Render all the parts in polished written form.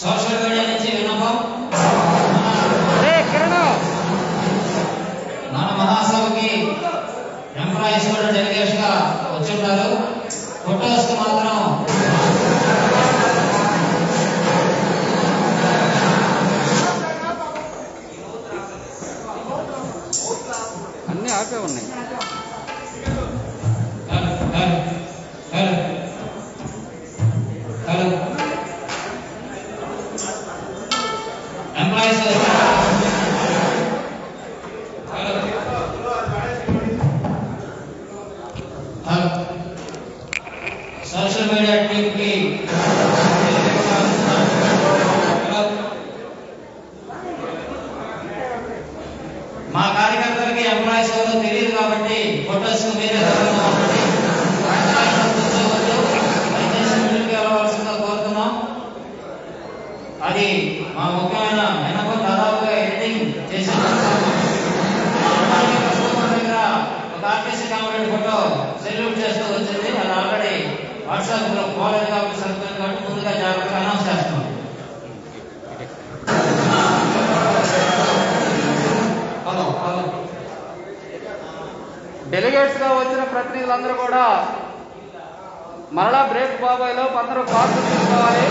Social media నుంచి విన్నపం, మన మహాసభకి ఎంప్లాయీస్ కూడా డెలిగేట్స్ గా వచ్చుంటారు. ఫొటోస్ కి మాత్రం అన్ని ఆపే ఉన్నాయి. ఎంప్లాయీస్ సోషల్ మీడియా టీమ్ కి మా కార్యకర్తలకి ఎంప్లాయీస్ ఎవరో తెలియదు కాబట్టి ఫొటోస్ మీరే వెళ్ళవలసిందిగా కోరుతున్నాం. అది మా ముఖ్యమైన విన్నపం. దాదాపుగా ఎడిటింగ్ చేసిన ఒక ఆర్టీసీ కాంగ్రెస్ ఫోటో సెల్యూట్ చేస్తూ వచ్చింది. అది ఆల్రెడీ వాట్సాప్ లో పోలేదు కాబట్టి సరిపోయింది కాబట్టి ముందుగా జాగ్రత్తగా అనౌన్స్ చేస్తాం. డెలిగేట్స్ గా వచ్చిన ప్రతినిధులందరూ కూడా మరలా బ్రేక్ బాబాయ్లో అందరూ కార్డు తీసుకోవాలి.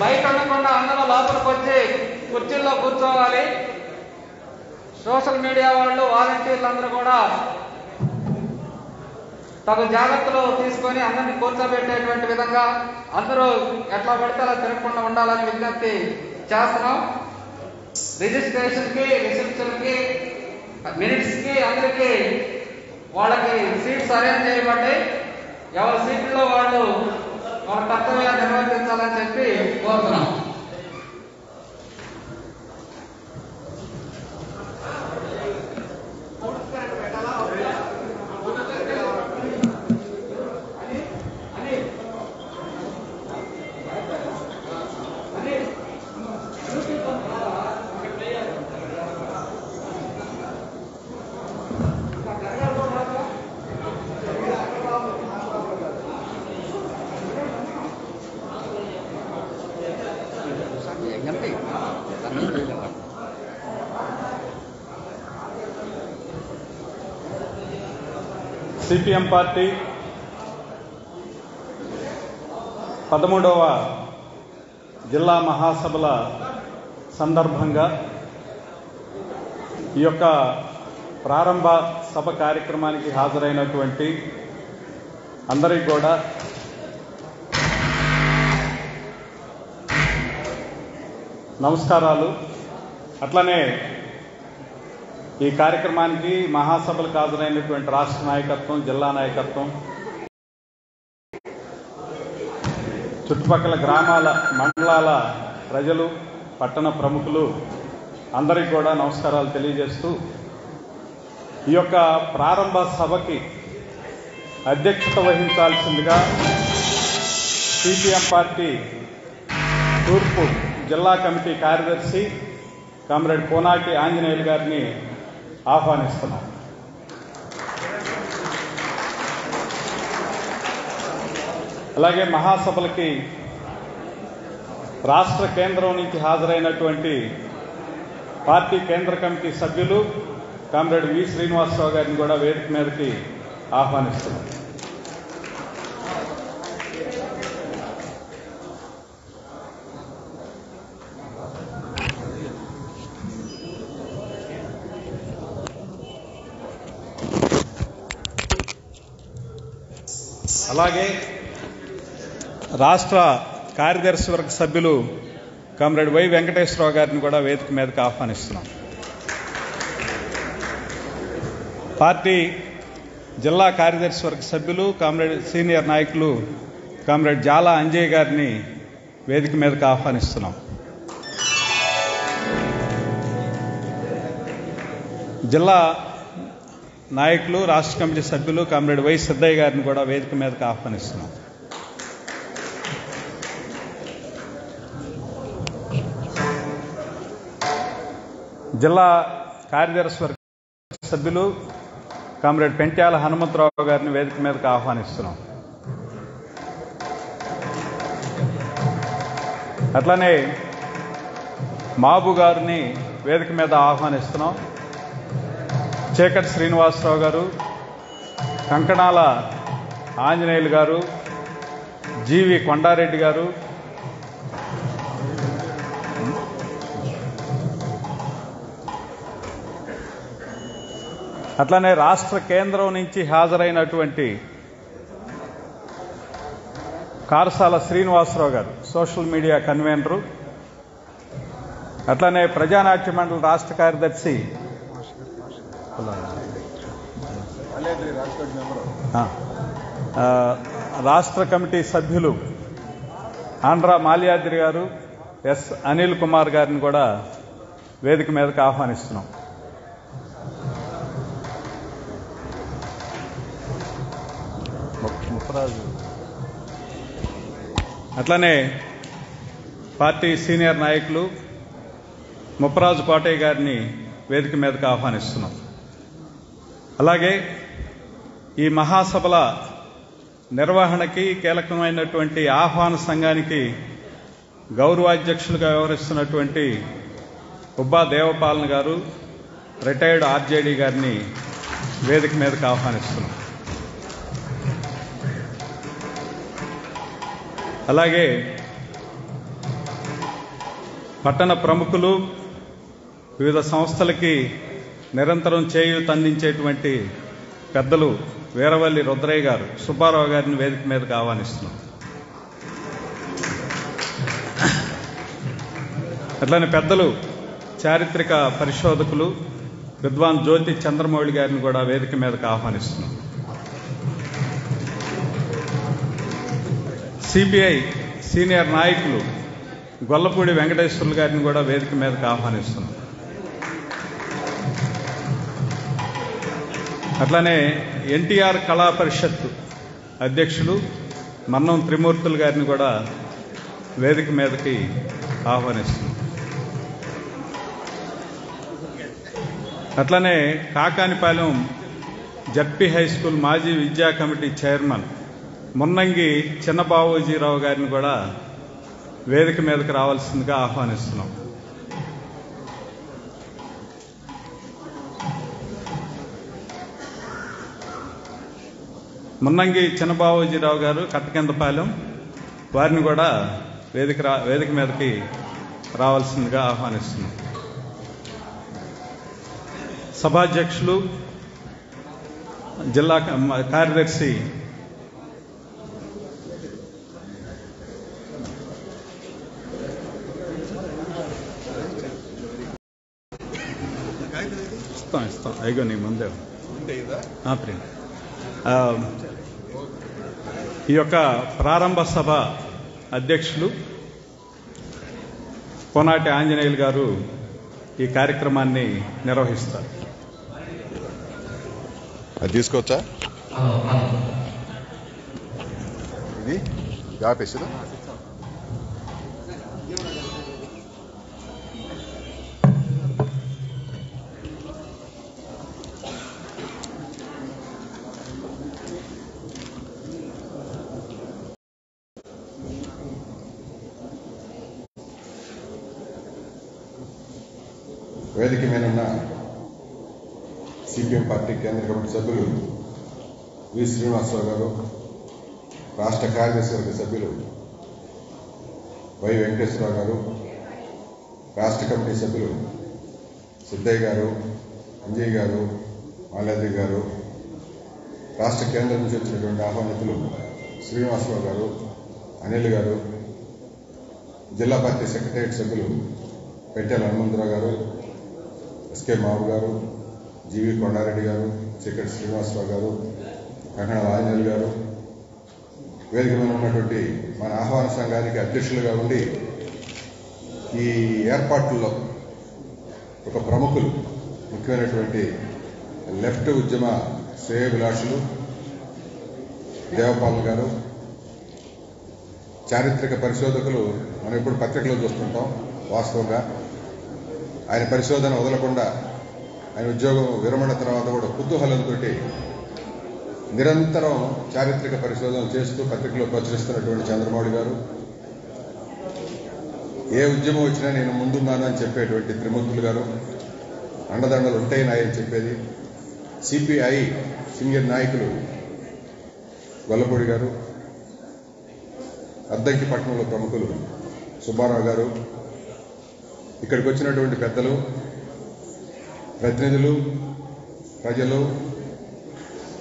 బయట ఉండకుండా అందరూ లోపలికి వచ్చి కుర్చీల్లో కూర్చోవాలి. సోషల్ మీడియా వాళ్ళు, వాలంటీర్లు అందరూ కూడా తగు జాగ్రత్తలు తీసుకొని అందరినీ కూర్చోబెట్టేటువంటి విధంగా అందరూ ఎట్లా పడితే అలా తిరగకుండా ఉండాలని విజ్ఞప్తి చేస్తున్నాం. రిజిస్ట్రేషన్కి, రిసెప్షన్కి, మినిట్స్కి అందరికీ వాళ్ళకి సీట్స్ అరేంజ్ చేయబడ్డాయి. ఎవరి సీట్లో వాళ్ళు వాళ్ళ కర్తవ్యాన్ని నిర్వర్తించాలని చెప్పి కోరుతున్నాం. సిపిఎం పార్టీ 13వ జిల్లా మహాసభల సందర్భంగా ఈ యొక్క ప్రారంభ సభ కార్యక్రమానికి హాజరైనటువంటి అందరికీ కూడా నమస్కారాలు. అట్లనే ఈ కార్యక్రమానికి మహాసభలకు హాజరైనటువంటి రాష్ట్ర నాయకత్వం, జిల్లా నాయకత్వం, చుట్టుపక్కల గ్రామాల, మండలాల ప్రజలు, పట్టణ ప్రముఖులు అందరికీ కూడా నమస్కారాలు తెలియజేస్తూ ఈ యొక్క ప్రారంభ సభకి అధ్యక్షత వహించాల్సిందిగా సిపిఎం పార్టీ తూర్పు జిల్లా కమిటీ కార్యదర్శి కామ్రేడ్ కోనాటి ఆంజనేయులు గారిని ఆహ్వానిస్తున్నాం. అలాగే మహాసభలకి రాష్ట్ర కేంద్రం నుంచి హాజరైనటువంటి పార్టీ కేంద్ర కమిటీ సభ్యులు కామ్రేడ్ వి శ్రీనివాసరావు గారిని కూడా వేదిక మీదకి ఆహ్వానిస్తున్నాం. అలాగే రాష్ట్ర కార్యదర్శి వర్గ సభ్యులు కామ్రేడ్ వై వెంకటేశ్వరరావు గారిని కూడా వేదిక మీదకి ఆహ్వానిస్తున్నాం. పార్టీ జిల్లా కార్యదర్శి వర్గ సభ్యులు కామ్రేడ్ సీనియర్ నాయకులు కామ్రేడ్ జాలా అంజయ్ గారిని వేదిక మీదకి ఆహ్వానిస్తున్నాం. జిల్లా నాయకులు, రాష్ట్ర కమిటీ సభ్యులు కామ్రేడ్ వై సిద్ధయ్య గారిని కూడా వేదిక మీదకి ఆహ్వానిస్తున్నాం. జిల్లా కార్యదర్శి వర్గ సభ్యులు కామ్రేడ్ పెంట్యాల హనుమంతరావు గారిని వేదిక మీదకి ఆహ్వానిస్తున్నాం. అట్లనే మాబు గారిని వేదిక మీద ఆహ్వానిస్తున్నాం. చేకటి శ్రీనివాసరావు గారు, కంకణాల ఆంజనేయులు గారు, జీవి కొండారెడ్డి గారు, అట్లనే రాష్ట్ర కేంద్రం నుంచి హాజరైనటువంటి కారసాల శ్రీనివాసరావు గారు, సోషల్ మీడియా కన్వీనరు, అట్లనే ప్రజానాట్య మండలి రాష్ట్ర కార్యదర్శి రాష్ట్ర కమిటీ సభ్యులు ఆంధ్రా మాల్యాద్రి గారు, ఎస్ అనిల్ కుమార్ గారిని కూడా వేదిక మీదకి ఆహ్వానిస్తున్నాం. అట్లనే పార్టీ సీనియర్ నాయకులు ముప్పరాజు కోటయ్య గారిని వేదిక మీదకి ఆహ్వానిస్తున్నాం. అలాగే ఈ మహాసభల నిర్వహణకి కీలకమైనటువంటి ఆహ్వాన సంఘానికి గౌరవాధ్యక్షులుగా వ్యవహరిస్తున్నటువంటి ఉబ్బా దేవపాలన్ గారు, రిటైర్డ్ ఆర్జేడీ గారిని వేదిక మీదకి ఆహ్వానిస్తున్నాం. అలాగే పట్టణ ప్రముఖులు, వివిధ సంస్థలకి నిరంతరం చేయూత అందించేటువంటి పెద్దలు వీరవల్లి రుద్రయ్య గారు, సుబ్బారావు గారిని వేదిక మీదకి ఆహ్వానిస్తున్నాం. అట్లనే పెద్దలు చారిత్రక పరిశోధకులు విద్వాన్ జ్యోతి చంద్రమౌళి గారిని కూడా వేదిక మీదకి ఆహ్వానిస్తున్నాం. సిపిఐ సీనియర్ నాయకులు గొల్లపూడి వెంకటేశ్వర్లు గారిని కూడా వేదిక మీదకి ఆహ్వానిస్తున్నాం. అట్లనే ఎన్టీఆర్ కళా పరిషత్ అధ్యక్షులు మన్నం త్రిమూర్తులు గారిని కూడా వేదిక మీదకి ఆహ్వానిస్తున్నాం. అట్లనే కాకానిపాలెం జడ్పీ హై స్కూల్ మాజీ విద్యా కమిటీ చైర్మన్ మున్నంగి చిన్నబావోజీరావు గారిని కూడా వేదిక మీదకి రావాల్సిందిగా ఆహ్వానిస్తున్నాం. మున్నంగి చిన్నబావోజీరావు గారు కట్టకిందపాలెం, వారిని కూడా వేదిక మీదకి రావాల్సిందిగా ఆహ్వానిస్తున్నాం. సభాధ్యక్షులు జిల్లా కార్యదర్శి ఇస్తాం అయ్యో నీ ముందే ప్రియంక. ఈ యొక్క ప్రారంభ సభ అధ్యక్షులు కోనాటి ఆంజనేయులు గారు ఈ కార్యక్రమాన్ని నిర్వహిస్తారు. అది తీసుకోవచ్చా? ఇది ఆపేసారు. వేదిక మీదున్న సిపిఎం పార్టీ కేంద్ర కమిటీ సభ్యులు వి శ్రీనివాసరావు గారు, రాష్ట్ర కార్యదర్శి వర్గ సభ్యులు వై వెంకటేశ్వరరావు గారు, రాష్ట్ర కమిటీ సభ్యులు సిద్ధయ్య గారు, అంజయ్ గారు, మాల్యాద్రి గారు, రాష్ట్ర కేంద్రం నుంచి వచ్చినటువంటి ఆహ్వానితులు శ్రీనివాసరావు గారు, అనిల్ గారు, జిల్లా పార్టీ సెక్రటరియట్ సభ్యులు పెంట్యాల హనుమంతరావు గారు, ఎస్కే మాబు గారు, జీవి కొండారెడ్డి గారు, చేకటి శ్రీనివాసరావు గారు, కంకణాల ఆంజనేయులు గారు, వేదిక మీద ఉన్నటువంటి మన ఆహ్వాన సంఘానికి అధ్యక్షులుగా ఉండి ఈ ఏర్పాట్లలో ఒక ప్రముఖులు, ముఖ్యమైనటువంటి లెఫ్ట్ ఉద్యమ శ్రేయోభిలాషులు దేవపాలన్ గారు, చారిత్రక పరిశోధకులు. మనం ఇప్పుడు పత్రికలో చూస్తుంటాం. వాస్తవంగా ఆయన పరిశోధన వదలకుండా ఆయన ఉద్యోగం విరమణ తర్వాత కూడా కుతూహలంతో నిరంతరం చారిత్రక పరిశోధనలు చేస్తూ పత్రికలో ప్రచురిస్తున్నటువంటి చంద్రమౌళి గారు, ఏ ఉద్యమం వచ్చినా నేను ముందున్నానని చెప్పేటువంటి త్రిమూర్తులు గారు, అండదండలు ఉంటాయి నాయని చెప్పేది సిపిఐ సీనియర్ నాయకులు గొల్లపూడి గారు, అద్దంకి పట్టణంలో ప్రముఖులు సుబ్బారావు గారు, ఇక్కడికి వచ్చినటువంటి పెద్దలు, ప్రతినిధులు, ప్రజలు,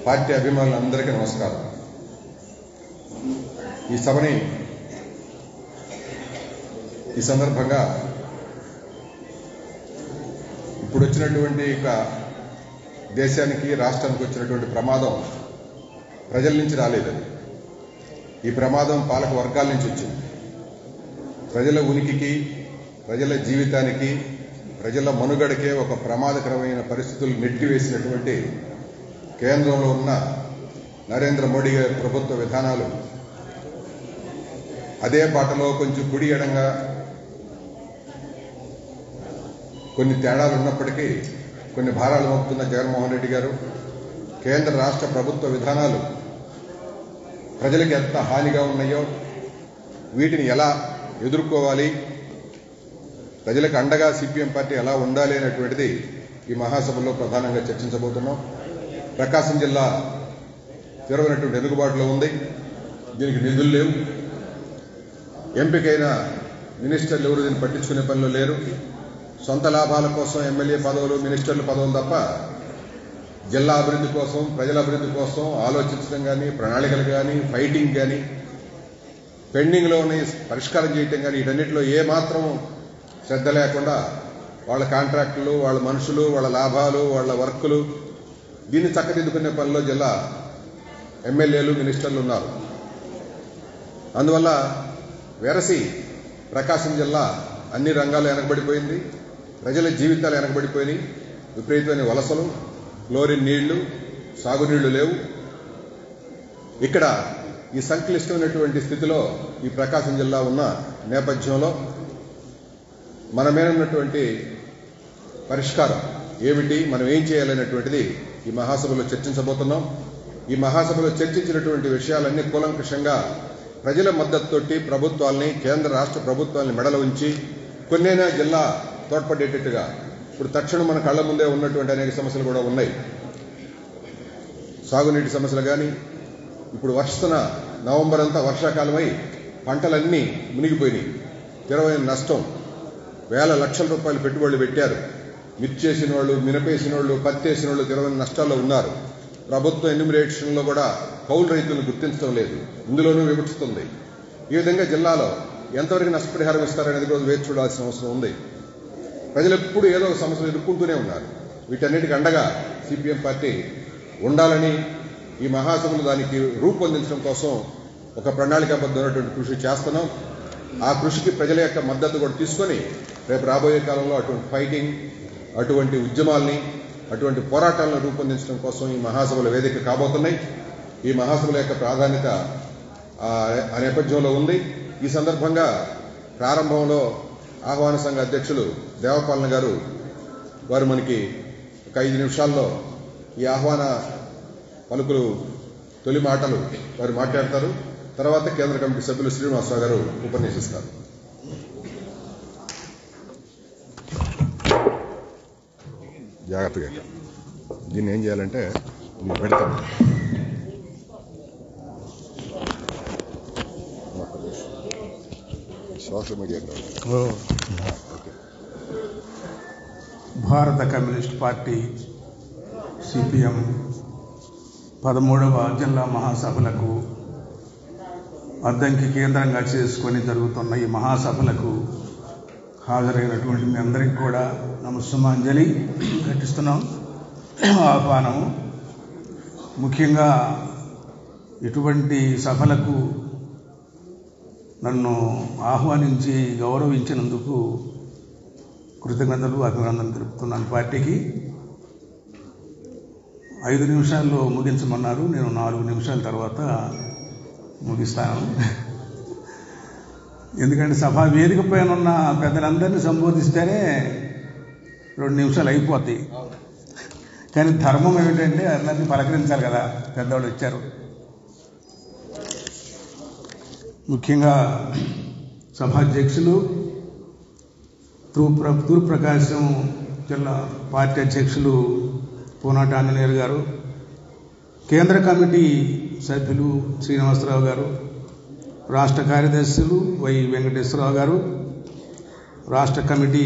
పార్టీ అభిమానులందరికీ నమస్కారం. ఈ సభని ఈ సందర్భంగా ఇప్పుడు వచ్చినటువంటి దేశానికి రాష్ట్రానికి వచ్చినటువంటి ప్రమాదం ప్రజల నుంచి రాలేదని, ఈ ప్రమాదం పాలక వర్గాల నుంచి వచ్చింది. ప్రజల ఉనికికి, ప్రజల జీవితానికి, ప్రజల మనుగడకే ఒక ప్రమాదకరమైన పరిస్థితులు నెట్టివేసినటువంటి కేంద్రంలో ఉన్న నరేంద్ర మోడీ గారి ప్రభుత్వ విధానాలు అదే బాటలో కొంచెం కుడి ఎడంగా కొన్ని తేడాలు ఉన్నప్పటికీ కొన్ని భారాలు మోపుతున్న జగన్మోహన్ రెడ్డి గారు, కేంద్ర రాష్ట్ర ప్రభుత్వ విధానాలు ప్రజలకు ఎంత హానిగా ఉన్నాయో, వీటిని ఎలా ఎదుర్కోవాలి, ప్రజలకు అండగా సిపిఎం పార్టీ ఎలా ఉండాలి అనేటువంటిది ఈ మహాసభలో ప్రధానంగా చర్చించబోతున్నాం. ప్రకాశం జిల్లా తీవ్రమైనటువంటి వెనుకబాటులో ఉంది. దీనికి నిధులు లేవు. ఎంపికైన మినిస్టర్లు ఎవరు దీన్ని పట్టించుకునే పనిలో లేరు. సొంత లాభాల కోసం ఎమ్మెల్యే పదవులు, మినిస్టర్ల పదవులు తప్ప జిల్లా అభివృద్ధి కోసం, ప్రజల అభివృద్ధి కోసం ఆలోచించడం కానీ, ప్రణాళికలు కానీ, ఫైటింగ్ కానీ, పెండింగ్లో ఉన్న పరిష్కారం చేయటం కానీ, వీటన్నిటిలో ఏమాత్రం శ్రద్ధ లేకుండా వాళ్ళ కాంట్రాక్టులు, వాళ్ళ మనుషులు, వాళ్ళ లాభాలు, వాళ్ళ వర్కులు, దీన్ని చక్కదిద్దుకునే పనిలో జిల్లా ఎమ్మెల్యేలు, మినిస్టర్లు ఉన్నారు. అందువల్ల వెరసి ప్రకాశం జిల్లా అన్ని రంగాలు వెనకబడిపోయింది. ప్రజల జీవితాలు వెనకబడిపోయినాయి. విపరీతమైన వలసలు, క్లోరిన్ నీళ్లు, సాగునీళ్లు లేవు. ఇక్కడ ఈ సంక్లిష్టమైనటువంటి స్థితిలో ఈ ప్రకాశం జిల్లా ఉన్న నేపథ్యంలో మన మీద ఉన్నటువంటి పరిష్కారం ఏమిటి, మనం ఏం చేయాలనేటువంటిది ఈ మహాసభలో చర్చించబోతున్నాం. ఈ మహాసభలో చర్చించినటువంటి విషయాలన్నీ కూలంకషంగా ప్రజల మద్దతుతోటి ప్రభుత్వాల్ని, కేంద్ర రాష్ట్ర ప్రభుత్వాల్ని మెడల ఉంచి కొన్నైనా జిల్లా తోడ్పడేటట్టుగా, ఇప్పుడు తక్షణం మన కళ్ల ముందే ఉన్నటువంటి అనేక సమస్యలు కూడా ఉన్నాయి. సాగునీటి సమస్యలు కానీ, ఇప్పుడు వస్తున్న నవంబర్ అంతా వర్షాకాలమై పంటలన్నీ మునిగిపోయినాయి. తీవ్రమైన నష్టం. వేల లక్షల రూపాయలు పెట్టుబడులు పెట్టారు. మిర్చేసిన వాళ్ళు, మినపేసిన వాళ్ళు, పత్తేసిన వాళ్ళు తీవ్రమైన నష్టాల్లో ఉన్నారు. ప్రభుత్వం ఎన్యూమరేషన్లో కూడా కౌలు రైతులను గుర్తించడం లేదు. ఇందులోనూ వివక్షిస్తుంది. ఈ విధంగా జిల్లాలో ఎంతవరకు నష్టపరిహారం ఇస్తారనేది కూడా వేచి చూడాల్సిన అవసరం ఉంది. ప్రజలు ఎప్పుడు ఏదో ఒక సమస్యలు ఎదుర్కొంటూనే ఉన్నారు. వీటన్నిటికీ అండగా సిపిఎం పార్టీ ఉండాలని ఈ మహాసభలు దానికి రూపొందించడం కోసం ఒక ప్రణాళికాబద్ధమైనటువంటి కృషి చేస్తున్నాం. ఆ కృషికి ప్రజల యొక్క మద్దతు కూడా తీసుకొని రేపు రాబోయే కాలంలో అటువంటి ఫైటింగ్, అటువంటి ఉద్యమాల్ని, అటువంటి పోరాటాలను రూపొందించడం కోసం ఈ మహాసభల వేదిక కాబోతున్నాయి. ఈ మహాసభల యొక్క ప్రాధాన్యత ఆ నేపథ్యంలో ఉంది. ఈ సందర్భంగా ప్రారంభంలో ఆహ్వాన సంఘ అధ్యక్షులు దేవపాలన గారు వారు మనకి ఒక 5 నిమిషాల్లో ఈ ఆహ్వాన పలుకులు, తొలి మాటలు వారు మాట్లాడతారు. తర్వాత కేంద్ర కమిటీ సభ్యులు శ్రీనివాసరావు గారు ఉపన్యసిస్తారు. జాగ్రత్తగా దీన్ని ఏం చేయాలంటే పెడతాను. సోషల్ మీడియా భారత కమ్యూనిస్ట్ పార్టీ సిపిఎం 13వ జిల్లా మహాసభలకు అద్దంకి కేంద్రంగా చేసుకొని జరుగుతున్న ఈ మహాసభలకు హాజరైనటువంటి మీ అందరికీ కూడా నమస్సుమాంజలి ఘటిస్తున్నాం. ఆహ్వానం ముఖ్యంగా ఇటువంటి సభలకు నన్ను ఆహ్వానించి గౌరవించినందుకు కృతజ్ఞతలు, అభినందనలు తెలుపుతున్నాను పార్టీకి. 5 నిమిషాల్లో ముగించమన్నారు. నేను 4 నిమిషాల తర్వాత ముగిస్తాను. ఎందుకంటే సభా వేదిక పైన ఉన్న పెద్దలందరినీ సంబోధిస్తేనే 2 నిమిషాలు అయిపోతాయి. కానీ ధర్మం ఏమిటంటే అందరినీ పలకరించాలి కదా, పెద్దవాళ్ళు వచ్చారు. ముఖ్యంగా సభాధ్యక్షులు తూర్పు ప్రకాశం జిల్లా పార్టీ అధ్యక్షులు పూనాటి ఆంజనేయులు గారు, కేంద్ర కమిటీ సభ్యులు శ్రీనివాసరావు గారు, రాష్ట్ర కార్యదర్శులు వై వెంకటేశ్వరరావు గారు, రాష్ట్ర కమిటీ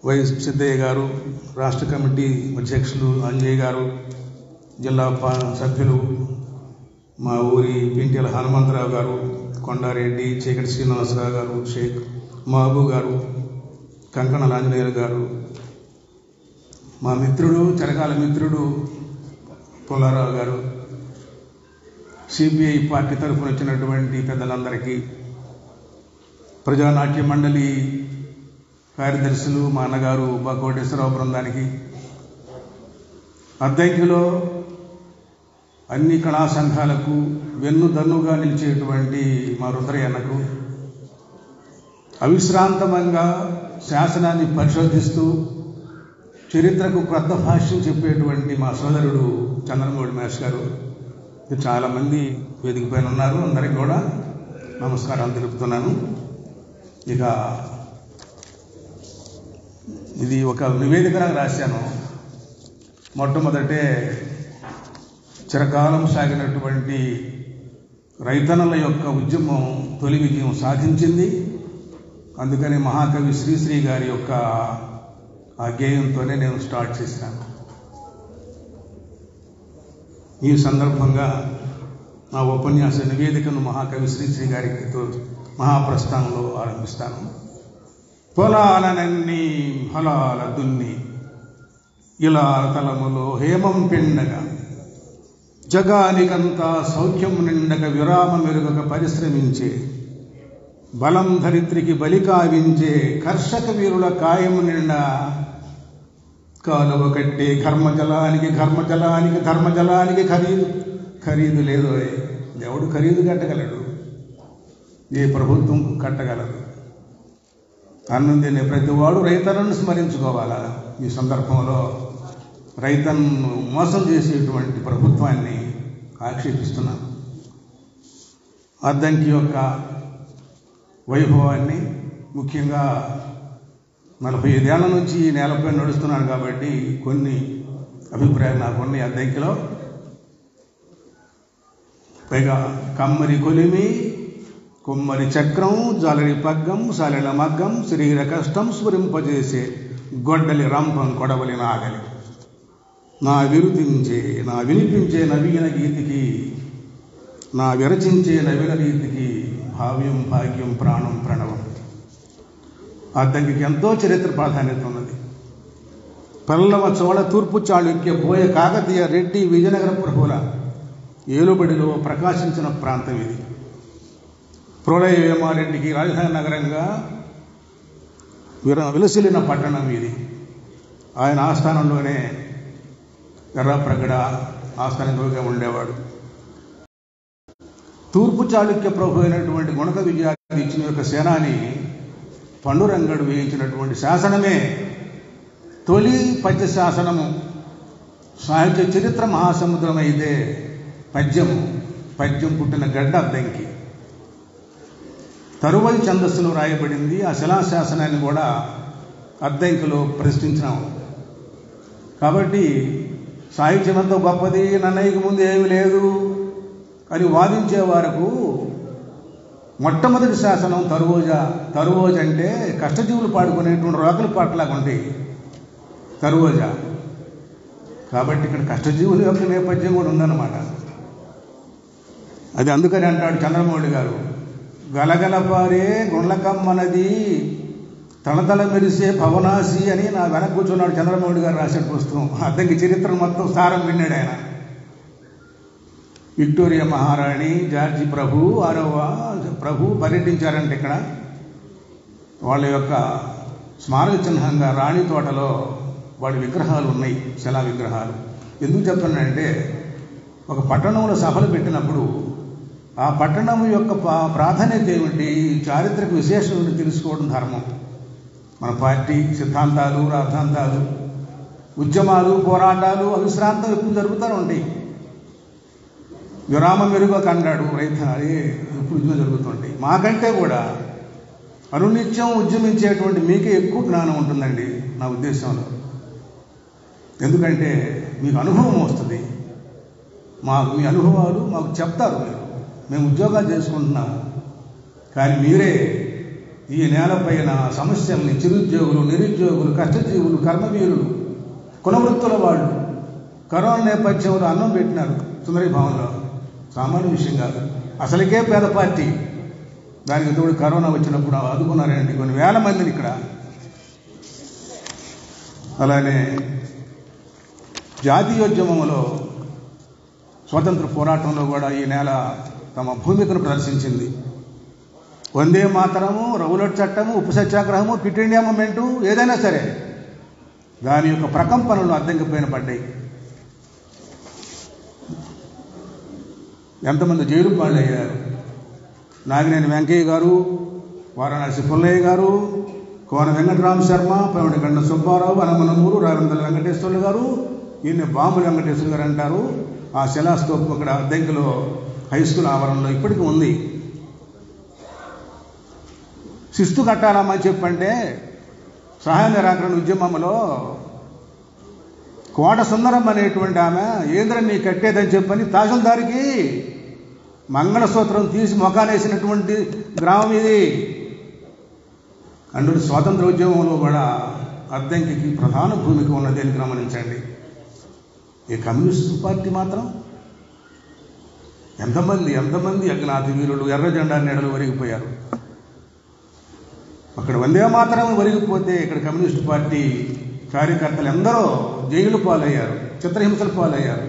వై సిద్ధయ్య గారు, రాష్ట్ర కమిటీ అధ్యక్షులు అంజయ్య గారు, జిల్లా సభ్యులు మా ఊరి పింటెల హనుమంతరావు గారు, కొండారెడ్డి, చీకటి శ్రీనివాసరావు గారు, షేక్ మహబూ గారు, కంకణల ఆంజనేయులు గారు, మా మిత్రుడు చిరకాల మిత్రుడు పుల్లారావు గారు, సిపిఐ పార్టీ తరఫున వచ్చినటువంటి పెద్దలందరికీ, ప్రజానాట్య మండలి కార్యదర్శులు మా అన్నగారు కోటేశ్వరరావు బృందానికి, అద్దంకిలో అన్ని కళా సంఘాలకు వెన్నుదన్నుగా నిలిచేటువంటి మా రుద్రయ్యన్నకు, అవిశ్రాంతంగా శాసనాన్ని పరిశోధిస్తూ చరిత్రకు క్రొత్త భాష్యం చెప్పేటువంటి మా సోదరుడు చంద్రమౌళి మేష్ గారు, చాలామంది వేదిక పైన ఉన్నారు. అందరికీ కూడా నమస్కారాలు తెలుపుతున్నాను. ఇక ఇది ఒక నివేదికగా రాశాను. మొట్టమొదటే చిరకాలం సాగినటువంటి రైతన్నల యొక్క ఉద్యమం తొలి విజయం సాధించింది. అందుకని మహాకవి శ్రీశ్రీ గారి యొక్క ఆ గేయంతోనే నేను స్టార్ట్ చేశాను. ఈ సందర్భంగా నా ఉపన్యాస నివేదికను మహాకవి శ్రీశ్రీ గారితో మహాప్రస్థానంలో ఆరంభిస్తాను. పొలాలనన్నీ ఫలాల దున్ని ఇలా తలములో హేమం పిండగా, జగానికంతా సౌఖ్యం నిండక విరామ మెరుగక పరిశ్రమించే, బలం ధరిత్రికి బలి కావించే కర్షక వీరుల కాయము నిండా, కాలువ కట్టే ధర్మజలానికి ధర్మజలానికి ఖరీదు లేదు. ఎవడు ఖరీదు కట్టగలడు? ఏ ప్రభుత్వం కట్టగలదు? అన్నం తినే ప్రతివాడు రైతన్నను స్మరించుకోవాలా? ఈ సందర్భంలో రైతన్ను మోసం చేసేటువంటి ప్రభుత్వాన్ని ఆక్షేపిస్తున్నాను. అద్దంకి యొక్క వైభవాన్ని, ముఖ్యంగా 45 ఏళ్ల నుంచి ఈ నేలపై నడుస్తున్నాను కాబట్టి కొన్ని అభిప్రాయాలు నాకున్నాయి. అద్దంకిలో పైగా కమ్మరి కొలిమి, కుమ్మరి చక్రం, జాలరి పగ్గం, సాలెల మగ్గం, శరీర కష్టం స్ఫురింపజేసే గొడ్డలి రంపం కొడవలి నాగలి, నా వినిపించే నవీన గీతికి, నా విరచించే నవీన రీతికి భావ్యం భాగ్యం ప్రాణం ప్రణవం. అద్దంకికి ఎంతో చరిత్ర ప్రాధాన్యత ఉన్నది. పల్లవ చోళ తూర్పు చాళుక్య బోయ కాకతీయ రెడ్డి విజయనగర ప్రభువుల ఏలుబడిలో ప్రకాశించిన ప్రాంతం ఇది. ప్రోలయ వేమారెడ్డికి రాజధాని నగరంగా విలసిల్లిన పట్టణం ఇది. ఆయన ఆస్థానంలోనే ఎర్రప్రగడ ఆస్థానంగా ఉండేవాడు. తూర్పు చాళుక్య ప్రభు అయినటువంటి గుణక విజయాదిత్యుని యొక్క సేనాని పండురంగడు వేయించినటువంటి శాసనమే తొలి పద్య శాసనము. సాహిత్య చరిత్ర మహాసముద్రం అయితే పద్యం పుట్టిన గడ్డ అద్దంకి. తరువాయి ఛందస్సులో రాయబడింది. ఆ శిలాశాసనాన్ని కూడా అద్దంకిలో ప్రశ్నించినాము. కాబట్టి సాహిత్యం ఎంతో గొప్పది, నన్నయ్యకు ముందు ఏమీ లేదు అని వాదించే వరకు మొట్టమొదటి శాసనం తరువోజ అంటే కష్టజీవులు పాడుకునేటువంటి రోకలి పాటలాగా ఉంటాయి తరువోజ. కాబట్టి ఇక్కడ కష్టజీవుల యొక్క నేపథ్యం కూడా ఉందన్నమాట. అది అందుకని అంటాడు చంద్రమౌళి గారు, గలగలపారే గుండ్లకమ్మనది తలతల మెరిసే భవనాసి అని నా వెనక కూర్చున్నాడు చంద్రమౌళి గారు రాసిన పుస్తకం. అద్దంకి చరిత్ర మొత్తం సారం విన్నాడు ఆయన. విక్టోరియా మహారాణి, జార్జి ప్రభు 6వ ప్రభు పర్యటించారంటే ఇక్కడ వాళ్ళ యొక్క స్మారక చిహ్నంగా రాణి తోటలో వాడి విగ్రహాలు ఉన్నాయి, శిలా విగ్రహాలు. ఎందుకు చెప్తున్నానంటే, ఒక పట్టణంలో సభలు పెట్టినప్పుడు ఆ పట్టణం యొక్క ప్రాధాన్యత ఏమిటి, చారిత్రక విశేషాలను తెలుసుకోవడం ధర్మం. మన పార్టీ సిద్ధాంతాలు, రాద్ధాంతాలు, ఉద్యమాలు, పోరాటాలు అవిశ్రాంతం ఎప్పుడు జరుగుతూ ఉంటాయి. విరామం మెరుగక అన్నాడు రైతు, అదే ఎప్పుడు ఉద్యమం జరుగుతుంటాయి. మాకంటే కూడా అనునిత్యం ఉద్యమించేటువంటి మీకే ఎక్కువ జ్ఞానం ఉంటుందండి నా ఉద్దేశంలో. ఎందుకంటే మీకు అనుభవం వస్తుంది, మీ అనుభవాలు మాకు చెప్తారు. మేము ఉద్యోగాలు చేసుకుంటున్నాం, కానీ మీరే ఈ నేలపైన సమస్యల్ని చిరుద్యోగులు, నిరుద్యోగులు, కష్టజీవులు, కర్మవీరులు, కులవృత్తుల వాళ్ళు కరోనా నేపథ్యంలో అన్నం పెట్టినారు సుందరి భవన్లో. సామాన్య విషయం కాదు. అసలుకే పేద పార్టీ, దానికి తోడు కరోనా వచ్చినప్పుడు ఆదుకున్నారండి కొన్ని వేల మందిని ఇక్కడ. అలానే జాతీయోద్యమంలో, స్వతంత్ర పోరాటంలో కూడా ఈ నేల తమ భూమికను ప్రదర్శించింది. వందే మాతరము, రౌలట్ చట్టము, ఉప్పు సత్యాగ్రహము, క్విట్ ఇండియా మూమెంటు ఏదైనా సరే దాని యొక్క ప్రకంపనలు అద్దెంకిపోయిన పడ్డాయి. ఎంతమంది జైలు పాలయ్యారు. నాగినేని వెంకయ్య గారు, వారణాసి పుల్లయ్య గారు, కోన వెంకటరామ శర్మ, పవిడిగండ సుబ్బారావు, అనమనమూరు, రావిందల వెంకటేశ్వర్లు గారు, ఈయన బాంబుల వెంకటేశ్వర గారు అంటారు. ఆ శిలాస్తూపం అక్కడ అద్దెంకిలో హై స్కూల్ ఆవరణలో ఇప్పటికీ ఉంది. శిస్తు కట్టాలమ్మని చెప్పంటే సహాయ నిరాకరణ ఉద్యమంలో కోట సుందరం అనేటువంటి ఆమె ఏంద్ర నీ కట్టేదని చెప్పని తహసీల్దారికి మంగళసూత్రం తీసి మొఖానేసినటువంటి గ్రామం ఇది. అందులో స్వాతంత్ర ఉద్యమంలో కూడా అద్దెంకి ప్రధాన భూమిక ఉన్నది అని గమనించండి. ఈ కమ్యూనిస్ట్ పార్టీ మాత్రం ఎంతమంది అజ్ఞాత వీరులు ఎర్ర జెండా నీడలు ఒరిగిపోయారు. అక్కడ వందే మాత్రం ఒరిగిపోతే ఇక్కడ కమ్యూనిస్ట్ పార్టీ కార్యకర్తలు ఎందరో జైలు పాలయ్యారు, చిత్రహింసలు పాలయ్యారు.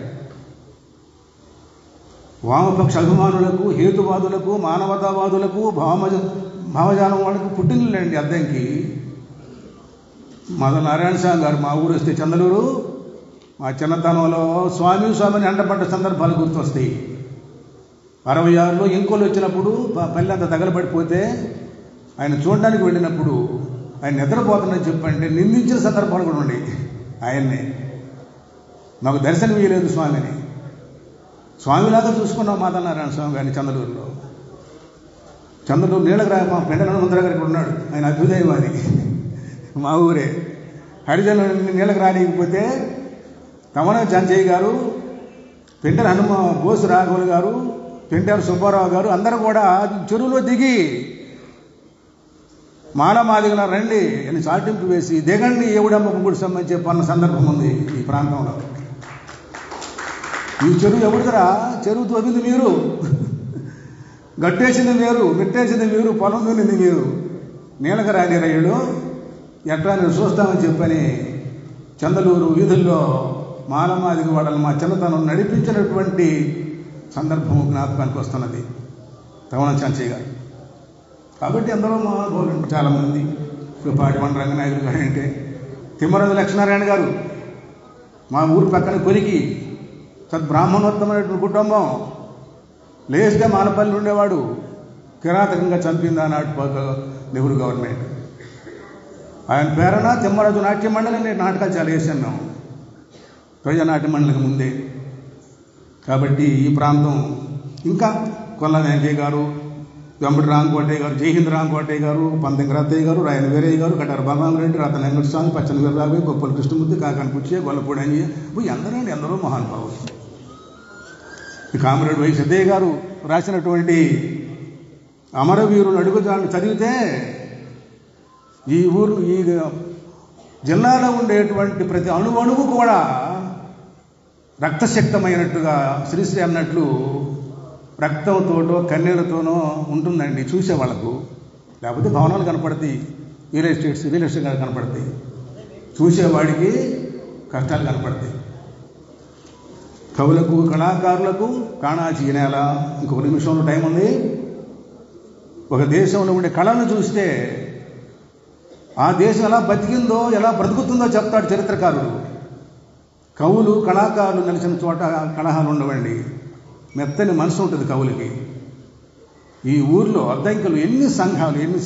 వామపక్ష అభిమానులకు, హేతువాదులకు, మానవతావాదులకు, భావజాలం వాళ్ళకు పుట్టినలేండి అద్దెంకి. మదన నారాయణ స్వామి గారు మా ఊరు వస్తే చందలూరు, మా చిన్నతనంలో స్వామిని అంటపడ్డ సందర్భాలు గుర్తొస్తాయి. 66లో ఇంకోలు వచ్చినప్పుడు పల్లె అంతా తగలబడిపోతే ఆయన చూడడానికి వెళ్ళినప్పుడు ఆయన నిద్రపోతుందని చెప్పంటే నిందించిన సందర్భాలు కూడా ఉన్నాయి. ఆయన్నే మాకు దర్శనం ఇవ్వలేదు స్వామిని. స్వామిలాగా చూసుకున్నాం మదన నారాయణ స్వామి గారిని చందలూరులో. చంద్రలూరు నీళ్ళకి రా, మా పెండల హనుమంతరావు గారికి ఉన్నాడు, ఆయన అభ్యుదయవాది, మా ఊరే. హరిజన నీళ్ళకి రానికపోతే తమన చంచయ్య గారు, పెండల బోసు రాఘవులు గారు, పెంటారు సుబ్బారావు గారు అందరూ కూడా చెరువులో దిగి మాలమాదిగల రండి అని చాటింపు వేసి దిగండి ఎవడమ్మ గుడి సంబంధించి చెప్పన్న సందర్భం ఉంది ఈ ప్రాంతంలో. ఈ చెరువు ఎవరిదిరా, చెరువు తవ్వింది మీరు, గట్టేసింది మీరు, మెట్టేసింది మీరు, పొలం దున్నింది మీరు, నీళ్ళకి రాని రైళ్ళు ఎట్లా నేను చూస్తామని చెప్పని చందలూరు వీధుల్లో మాలమాదిగ వాళ్ళని మా చిన్నతనం నడిపించినటువంటి సందర్భం జ్ఞాపకానికి వస్తున్నది తమన చంచయ్య గారు. కాబట్టి అందరూ మహానుభావులు చాలామంది. పాటి వన రంగనాయకులు గారు అంటే, తిమ్మరాజు లక్ష్మీనారాయణ గారు మా ఊరు పక్కన కొరికి సద్బ్రాహ్మణోత్తమైనటువంటి కుటుంబం, లేస్తే మాలపల్లి ఉండేవాడు, కిరాతకంగా చంపింది ఆనాటి నెహ్రూ గవర్నమెంట్. ఆయన పేరన తిమ్మరాజు నాట్య మండలి నేను నాటకాలు చాలా వేసాను మేము ప్రజానాట్య మండలికి ముందే. కాబట్టి ఈ ప్రాంతం ఇంకా కొల్ల వెంకయ్య గారు, వెంబడి రాంకోటయ్య గారు, జయహింద్ రాంకోటయ్య గారు, పంతంగి రత్తయ్య గారు, రాయన వీరయ్య గారు, కటారు బలరామరెడ్డి, రతన వెంకటస్వామి, పచ్చని వీరరాఘవి, గొప్పల కృష్ణమూర్తి, కాకాని పుచ్చయ్య, గొల్లపూడి అంజయ్య, ఎందరండి ఎందరో మహానుభావులు. కామరెడ్డి వై సిద్ధయ్య గారు రాసినటువంటి అమరవీరులు అడుగుజాడలు చదివితే ఈ ఊరు, ఈ జిల్లాలో ఉండేటువంటి ప్రతి అణువు కూడా రక్తశక్తమైనట్టుగా శ్రీశ్రీ అన్నట్లు రక్తంతోటో కన్నీళ్లతోనో ఉంటుందండి చూసే వాళ్ళకు. లేకపోతే భవనాలు కనపడతాయి, రియల్ ఎస్టేట్ కనపడతాయి, చూసేవాడికి కష్టాలు కనపడతాయి. కవులకు, కళాకారులకు కాణాచి నేల. ఇంకొక నిమిషంలో టైం ఉంది. ఒక దేశంలో ఉండే కళను చూస్తే ఆ దేశం ఎలా బతికిందో, ఎలా బ్రతుకుతుందో చెప్తాడు చరిత్రకారుడు. కవులు, కళాకారులు నిలిచిన చోట కలహాలు ఉండవండి. మెత్తని మనసు ఉంటుంది కవులకి. ఈ ఊర్లో అద్దంకులు ఎన్ని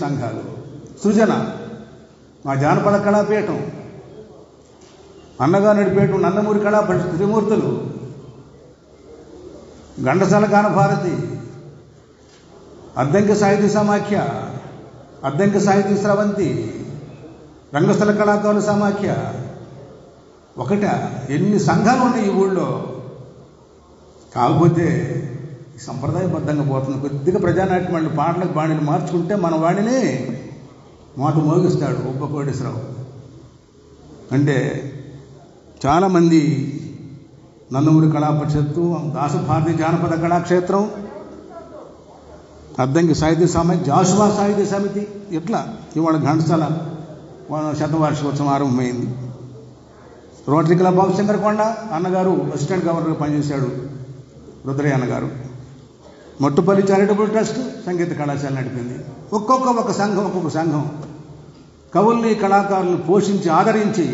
సంఘాలు. సృజన మా జానపద కళాపీఠం, అన్నగా నడిపేట నందమూరి కళా త్రిమూర్తులు, ఘంటసాల గాన భారతి, అద్దంకి సాహితీ సమాఖ్య, అద్దంకి సాహితీ స్రవంతి, రంగస్థల కళాకారుల సమాఖ్య. ఒకట ఎన్ని సంఘాలు ఉన్నాయి ఈ ఊళ్ళో. కాకపోతే సంప్రదాయబద్ధంగా పోతుంది. కొద్దిగా ప్రజానాట్యం వాళ్ళు పాటలకు బాణీలు మార్చుకుంటే మన వాడిని మాట మోగిస్తాడు ఉప్ప కోటేశ్వరరావు. అంటే చాలామంది నందమూరి కళా పరిషత్తు, దాసభారతి జానపద కళాక్షేత్రం, అద్దంకి సాహితీ సమితి, జాషువా సాహితీ సమితి, ఇట్లా ఇవాళ ఘంటసాల శతవార్షికోత్సవం ఆరంభమైంది. రోటరీ క్లబ్ ఆఫ్ శంకరకొండ, అన్నగారు అసిస్టెంట్ గవర్నర్గా పనిచేశాడు రుద్రయ్య అన్నగారు. మొట్టుపల్లి చారిటబుల్ ట్రస్ట్ సంగీత కళాశాల నడిపింది. ఒక్కొక్క సంఘం కవుల్ని, కళాకారులను పోషించి, ఆదరించి,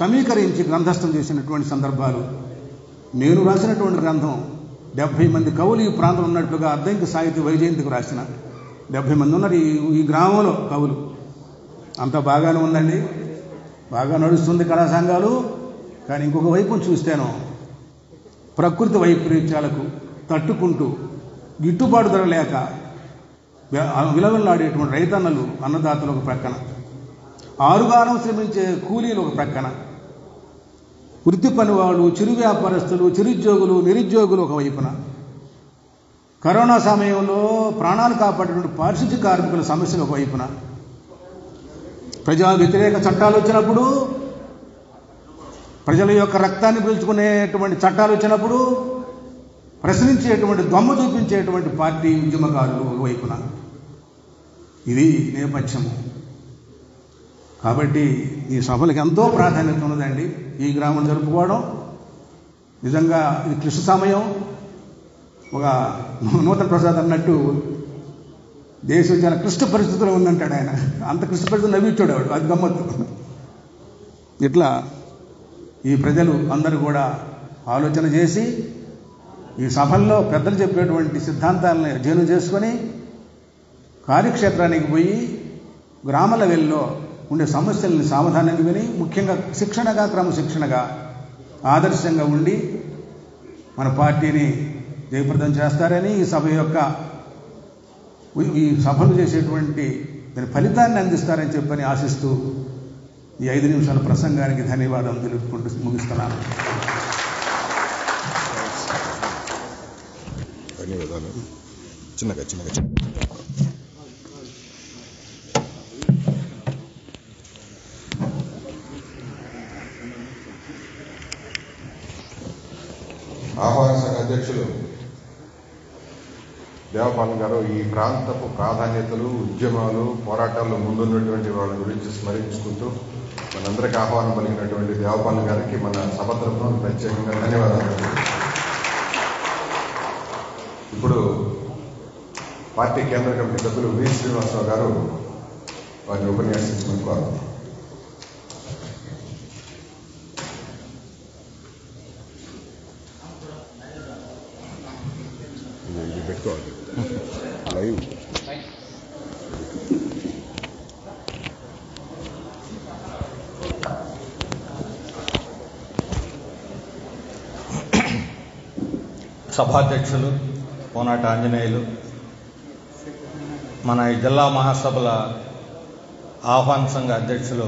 సమీకరించి గ్రంథస్థం చేసినటువంటి సందర్భాలు. నేను రాసినటువంటి గ్రంథం 70 మంది కవులు ఈ ప్రాంతంలో ఉన్నట్లుగా అద్దంకి సాహితీ వైజయంతికి రాసిన 70 మంది ఉన్నారు ఈ గ్రామంలో కవులు. అంతా బాగానే ఉందండి, బాగా నడుస్తుంది కళా సంఘాలు. కానీ ఇంకొక వైపును చూస్తేనో ప్రకృతి వైపరీత్యాలకు తట్టుకుంటూ గిట్టుబాటు ధర లేక విలవిల్లాడేటువంటి రైతన్నలు, అన్నదాతలు ఒక ప్రక్కన, ఆరుగానం శ్రమించే కూలీలు ఒక ప్రక్కన, వృత్తి పనివాళ్ళు, చిరు వ్యాపారస్తులు, చిరుద్యోగులు, నిరుద్యోగులు ఒక వైపున, కరోనా సమయంలో ప్రాణాలు కాపాడేటువంటి పారిశుద్ధ్య కార్మికుల సమస్యలు ఒక వైపున, ప్రజా వ్యతిరేక చట్టాలు వచ్చినప్పుడు, ప్రజల యొక్క రక్తాన్ని పీల్చుకునేటువంటి చట్టాలు వచ్చినప్పుడు ప్రశ్నించేటువంటి, దొమ్మ చూపించేటువంటి పార్టీ ఉద్యమకారులు వైపున. ఇది నేపథ్యము. కాబట్టి ఈ సభలకు ఎంతో ప్రాధాన్యత ఉన్నదండి. ఈ గ్రామం జరుపుకోవడం నిజంగా ఇది క్లిష్ట సమయం. ఒక నూతన ప్రసాద్ అన్నట్టు దేశం చాలా క్లిష్ట పరిస్థితుల్లో ఉందంటాడు ఆయన. అంత క్లిష్ట పరిస్థితులు నవ్విచ్చాడు ఆవిడ, అది గమ్మత్తు. ఇట్లా ఈ ప్రజలు అందరూ కూడా ఆలోచన చేసి ఈ సభల్లో పెద్దలు చెప్పేటువంటి సిద్ధాంతాలను అధ్యయనం చేసుకొని కార్యక్షేత్రానికి పోయి గ్రామ లెవెల్లో ఉండే సమస్యల్ని సావధానంగా విని, ముఖ్యంగా శిక్షణగా, క్రమశిక్షణగా, ఆదర్శంగా ఉండి మన పార్టీని జయప్రదం చేస్తారని, ఈ సభలు చేసేటువంటి దాని ఫలితాన్ని అందిస్తారని చెప్పని ఆశిస్తూ ఈ 5 నిమిషాల ప్రసంగానికి ధన్యవాదాలు తెలుపుకుంటూ ముగిస్తున్నాను. ధన్యవాదాలు. చిన్నగా ఆహ్వాన సంఘ అధ్యక్షులు దేవపాలన్ గారు ఈ ప్రాంతపు ప్రాధాన్యతలు, ఉద్యమాలు, పోరాటాల్లో ముందున్నటువంటి వాళ్ళ గురించి స్మరించుకుంటూ మనందరికీ ఆహ్వానం పలికినటువంటి దేవపాలన్ గారికి మన సభ తరఫున ప్రత్యేకంగా ధన్యవాదాలు. ఇప్పుడు పార్టీ కేంద్ర కమిటీ సభ్యులు వి శ్రీనివాసరావు గారు వారిని ఉపన్యాసించమని కోరుతున్నాను. ఇది పెట్టుకోవాలి లైవ్. సభాధ్యక్షులు పోనాటి ఆంజనేయులు, మన ఈ జిల్లా మహాసభల ఆహ్వాన సంఘ అధ్యక్షులు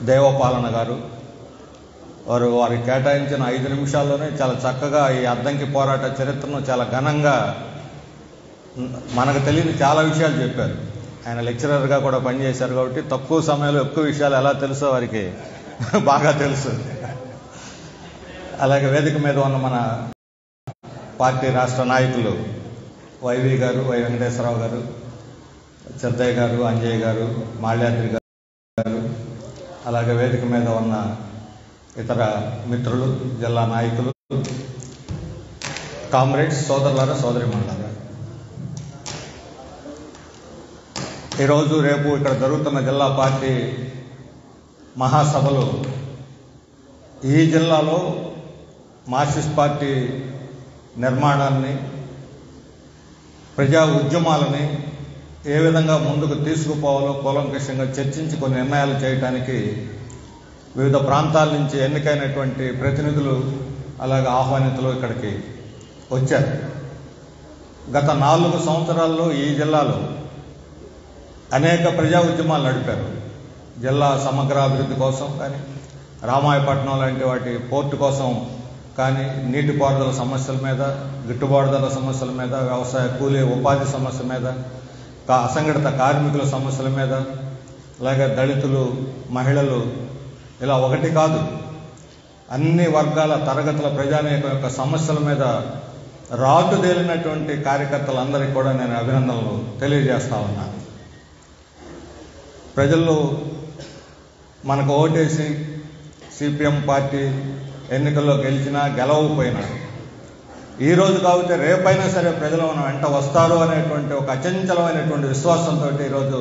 దేవపాలన గారు, వారికి కేటాయించిన 5 నిమిషాల్లోనే చాలా చక్కగా ఈ అద్దంకి పోరాట చరిత్రను చాలా ఘనంగా, మనకు తెలియని చాలా విషయాలు చెప్పారు. ఆయన లెక్చరర్గా కూడా పనిచేశారు కాబట్టి తక్కువ సమయంలో ఎక్కువ విషయాలు ఎలా తెలుసో వారికి బాగా తెలుసు. అలాగే వేదిక మీద ఉన్న మన పార్టీ రాష్ట్ర నాయకులు వైవి గారు, వై వెంకటేశ్వరరావు గారు, చెద్దయ్య గారు, అంజయ్య గారు, మాల్యాద్రి గారు, అలాగే వేదిక మీద ఉన్న ఇతర మిత్రులు, జిల్లా నాయకులు, కామ్రేడ్స్, సోదరులారా, సోదరిమణులారా, ఈరోజు రేపు ఇక్కడ జరుగుతున్న జిల్లా పార్టీ మహాసభలు ఈ జిల్లాలో మార్క్సిస్ట్ పార్టీ నిర్మాణాన్ని, ప్రజా ఉద్యమాలని ఏ విధంగా ముందుకు తీసుకుపోవాలో కూలంకషంగా చర్చించి కొన్ని నిర్ణయాలు చేయడానికి వివిధ ప్రాంతాల నుంచి ఎన్నికైనటువంటి ప్రతినిధులు అలాగే ఆహ్వానితులు ఇక్కడికి వచ్చారు. గత 4 సంవత్సరాల్లో ఈ జిల్లాలో అనేక ప్రజా ఉద్యమాలు నడిపారు. జిల్లా సమగ్రాభివృద్ధి కోసం కానీ, రామాయపట్నం లాంటి వాటి పోర్టు కోసం కానీ, నీటిపారుదల సమస్యల మీద, గిట్టుబాటు ధరల సమస్యల మీద, వ్యవసాయ కూలీ ఉపాధి సమస్య మీద, అసంఘటిత కార్మికుల సమస్యల మీద, అలాగే దళితులు, మహిళలు, ఇలా ఒకటి కాదు అన్ని వర్గాల తరగతుల ప్రజానీకం యొక్క సమస్యల మీద రాటుదేలినటువంటి కార్యకర్తలందరికీ కూడా నేను అభినందనలు తెలియజేస్తా ఉన్నాను. ప్రజల్లో మనకు ఓటేసి సిపిఎం పార్టీ ఎన్నికల్లో గెలిచినా గెలవకపోయినా ఈరోజు కాబట్టి రేపైనా సరే ప్రజలు మనం వెంట వస్తారు అనేటువంటి ఒక అచంచలమైనటువంటి విశ్వాసంతో ఈరోజు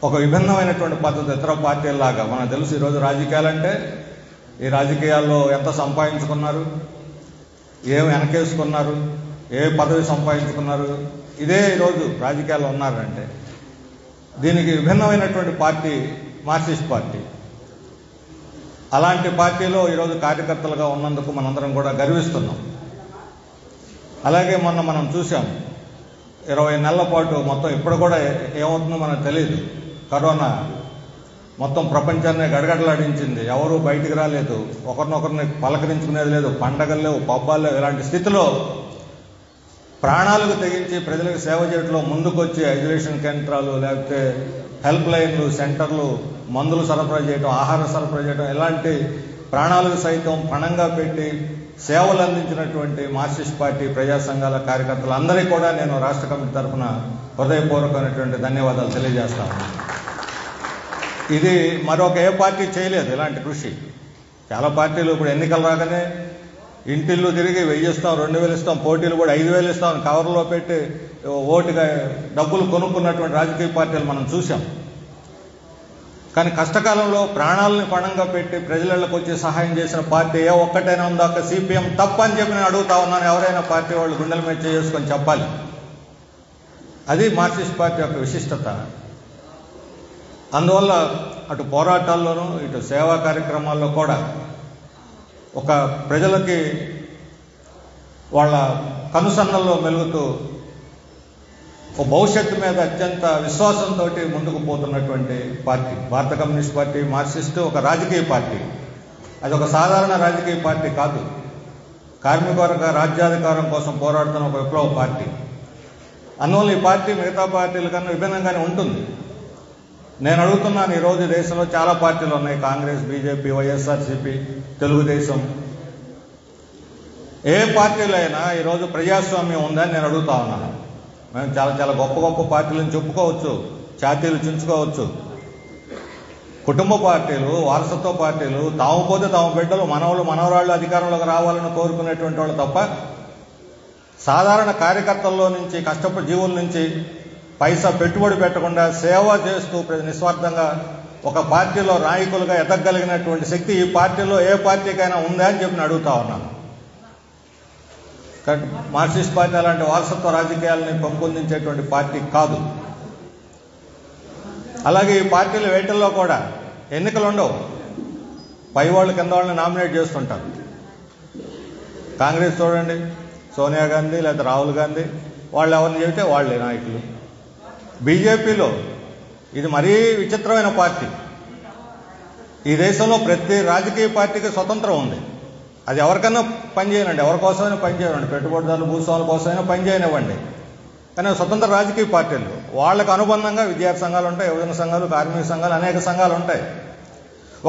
ఒక విభిన్నమైనటువంటి పద్ధతి ఇతర పార్టీలాగా మనకు తెలుసు. ఈరోజు రాజకీయాలంటే ఈ రాజకీయాల్లో ఎంత సంపాదించుకున్నారు, ఏం వెనకేసుకున్నారు, ఏ పదవి సంపాదించుకున్నారు, ఇదే ఈరోజు రాజకీయాల్లో ఉన్నారంటే దీనికి విభిన్నమైనటువంటి పార్టీ మార్క్సిస్ట్ పార్టీ. అలాంటి పార్టీలో ఈరోజు కార్యకర్తలుగా ఉన్నందుకు మనందరం కూడా గర్విస్తున్నాం. అలాగే మొన్న మనం చూసాం 20 నెలల పాటు మొత్తం ఇప్పుడు కూడా ఏమవుతుందో మనకు తెలియదు. కరోనా మొత్తం ప్రపంచాన్ని గడగడలాడించింది. ఎవరూ బయటికి రాలేదు, ఒకరినొకరిని పలకరించుకునేది లేదు, పండగలు లేవు, పబ్బాలు లేవు. ఇలాంటి స్థితిలో ప్రాణాలకు తెగించి ప్రజలకు సేవ చేయడంలో ముందుకొచ్చి ఐసోలేషన్ కేంద్రాలు, లేకపోతే హెల్ప్ లైన్లు, సెంటర్లు, మందులు సరఫరా చేయడం, ఆహార సరఫరా చేయడం, ఇలాంటి ప్రాణాలకు సైతం పణంగా పెట్టి సేవలు అందించినటువంటి మార్క్సిస్ట్ పార్టీ ప్రజా సంఘాల కార్యకర్తలందరికీ కూడా నేను రాష్ట్ర కమిటీ తరఫున హృదయపూర్వకమైనటువంటి ధన్యవాదాలు తెలియజేస్తాను. ఇది మరొక ఏ పార్టీ చేయలేదు ఇలాంటి కృషి. చాలా పార్టీలు ఇప్పుడు ఎన్నికలు రాగానే ఇంటిల్లు తిరిగి 1000 ఇస్తాం, 2000 ఇస్తాం, పోటీలు కూడా 5000 ఇస్తాం, కవర్లో పెట్టి ఓటుగా డబ్బులు కొనుక్కున్నటువంటి రాజకీయ పార్టీలు మనం చూసాం. కానీ కష్టకాలంలో ప్రాణాలను పణంగా పెట్టి ప్రజలకు వచ్చి సహాయం చేసిన పార్టీ ఏ ఒక్కటైనా ఉందా? ఒక సిపిఎం తప్ప అని చెప్పి నేను అడుగుతా ఉన్నాను. ఎవరైనా పార్టీ వాళ్ళు గుండెల మీద చేసుకొని చెప్పాలి. అది మార్క్సిస్ట్ పార్టీ యొక్క విశిష్టత. అందువల్ల అటు పోరాటాల్లోనూ ఇటు సేవా కార్యక్రమాల్లో కూడా ఒక ప్రజలకి వాళ్ళ కనుసన్నల్లో మెలుగుతూ ఒక భవిష్యత్తు మీద అత్యంత విశ్వాసంతో ముందుకు పోతున్నటువంటి పార్టీ భారత కమ్యూనిస్ట్ పార్టీ. మార్క్సిస్ట్ ఒక రాజకీయ పార్టీ. అది ఒక సాధారణ రాజకీయ పార్టీ కాదు. కార్మిక వర్గ రాజ్యాధికారం కోసం పోరాడుతున్న ఒక విప్లవ పార్టీ. అందువల్ల ఈ పార్టీ మిగతా పార్టీల కన్నా విభిన్నంగానే ఉంటుంది. నేను అడుగుతున్నాను, ఈరోజు దేశంలో చాలా పార్టీలు ఉన్నాయి. కాంగ్రెస్, బీజేపీ, వైఎస్ఆర్సీపీ, తెలుగుదేశం. ఏ పార్టీలో అయినా ఈరోజు ప్రజాస్వామ్యం ఉందని నేను అడుగుతా ఉన్నాను. మేము చాలా చాలా గొప్ప గొప్ప పార్టీలను చెప్పుకోవచ్చు, ఛాతీలు చించుకోవచ్చు. కుటుంబ పార్టీలు, వారసత్వ పార్టీలు, తాము పోతే తాము బిడ్డలు, మనవలు మనవరాళ్ళు అధికారంలోకి రావాలని కోరుకునేటువంటి వాళ్ళు తప్ప సాధారణ కార్యకర్తల్లో నుంచి, కష్టపడి జీవుల నుంచి పైసా పెట్టుబడి పెట్టకుండా సేవ చేస్తూ నిస్వార్థంగా ఒక పార్టీలో నాయకులుగా ఎదగలిగినటువంటి శక్తి ఈ పార్టీలో ఏ పార్టీకైనా ఉందా అని చెప్పి అడుగుతా ఉన్నాను. కానీ మార్క్సిస్ట్ పార్టీ అలాంటి వారసత్వ రాజకీయాలని పెంపొందించేటువంటి పార్టీ కాదు. అలాగే ఈ పార్టీల వేటల్లో కూడా ఎన్నికలు ఉండవు. పై వాళ్ళు కింద వాళ్ళని నామినేట్ చేస్తుంటారు. కాంగ్రెస్ చూడండి, సోనియా గాంధీ లేదా రాహుల్ గాంధీ, వాళ్ళు ఎవరిని చెబితే వాళ్ళే నాయకులు. బీజేపీలో ఇది మరీ విచిత్రమైన పార్టీ. ఈ దేశంలో ప్రతి రాజకీయ పార్టీకి స్వతంత్రం ఉంది. అది ఎవరికైనా పనిచేయనండి, ఎవరి కోసమైనా పనిచేయనండి, పెట్టుబడిదారులు, భూస్వాముల కోసమైనా పనిచేయనివ్వండి. కానీ స్వతంత్ర రాజకీయ పార్టీలు వాళ్ళకు అనుబంధంగా విద్యార్థి సంఘాలు ఉంటాయి, యువజన సంఘాలు, కార్మిక సంఘాలు, అనేక సంఘాలు ఉంటాయి.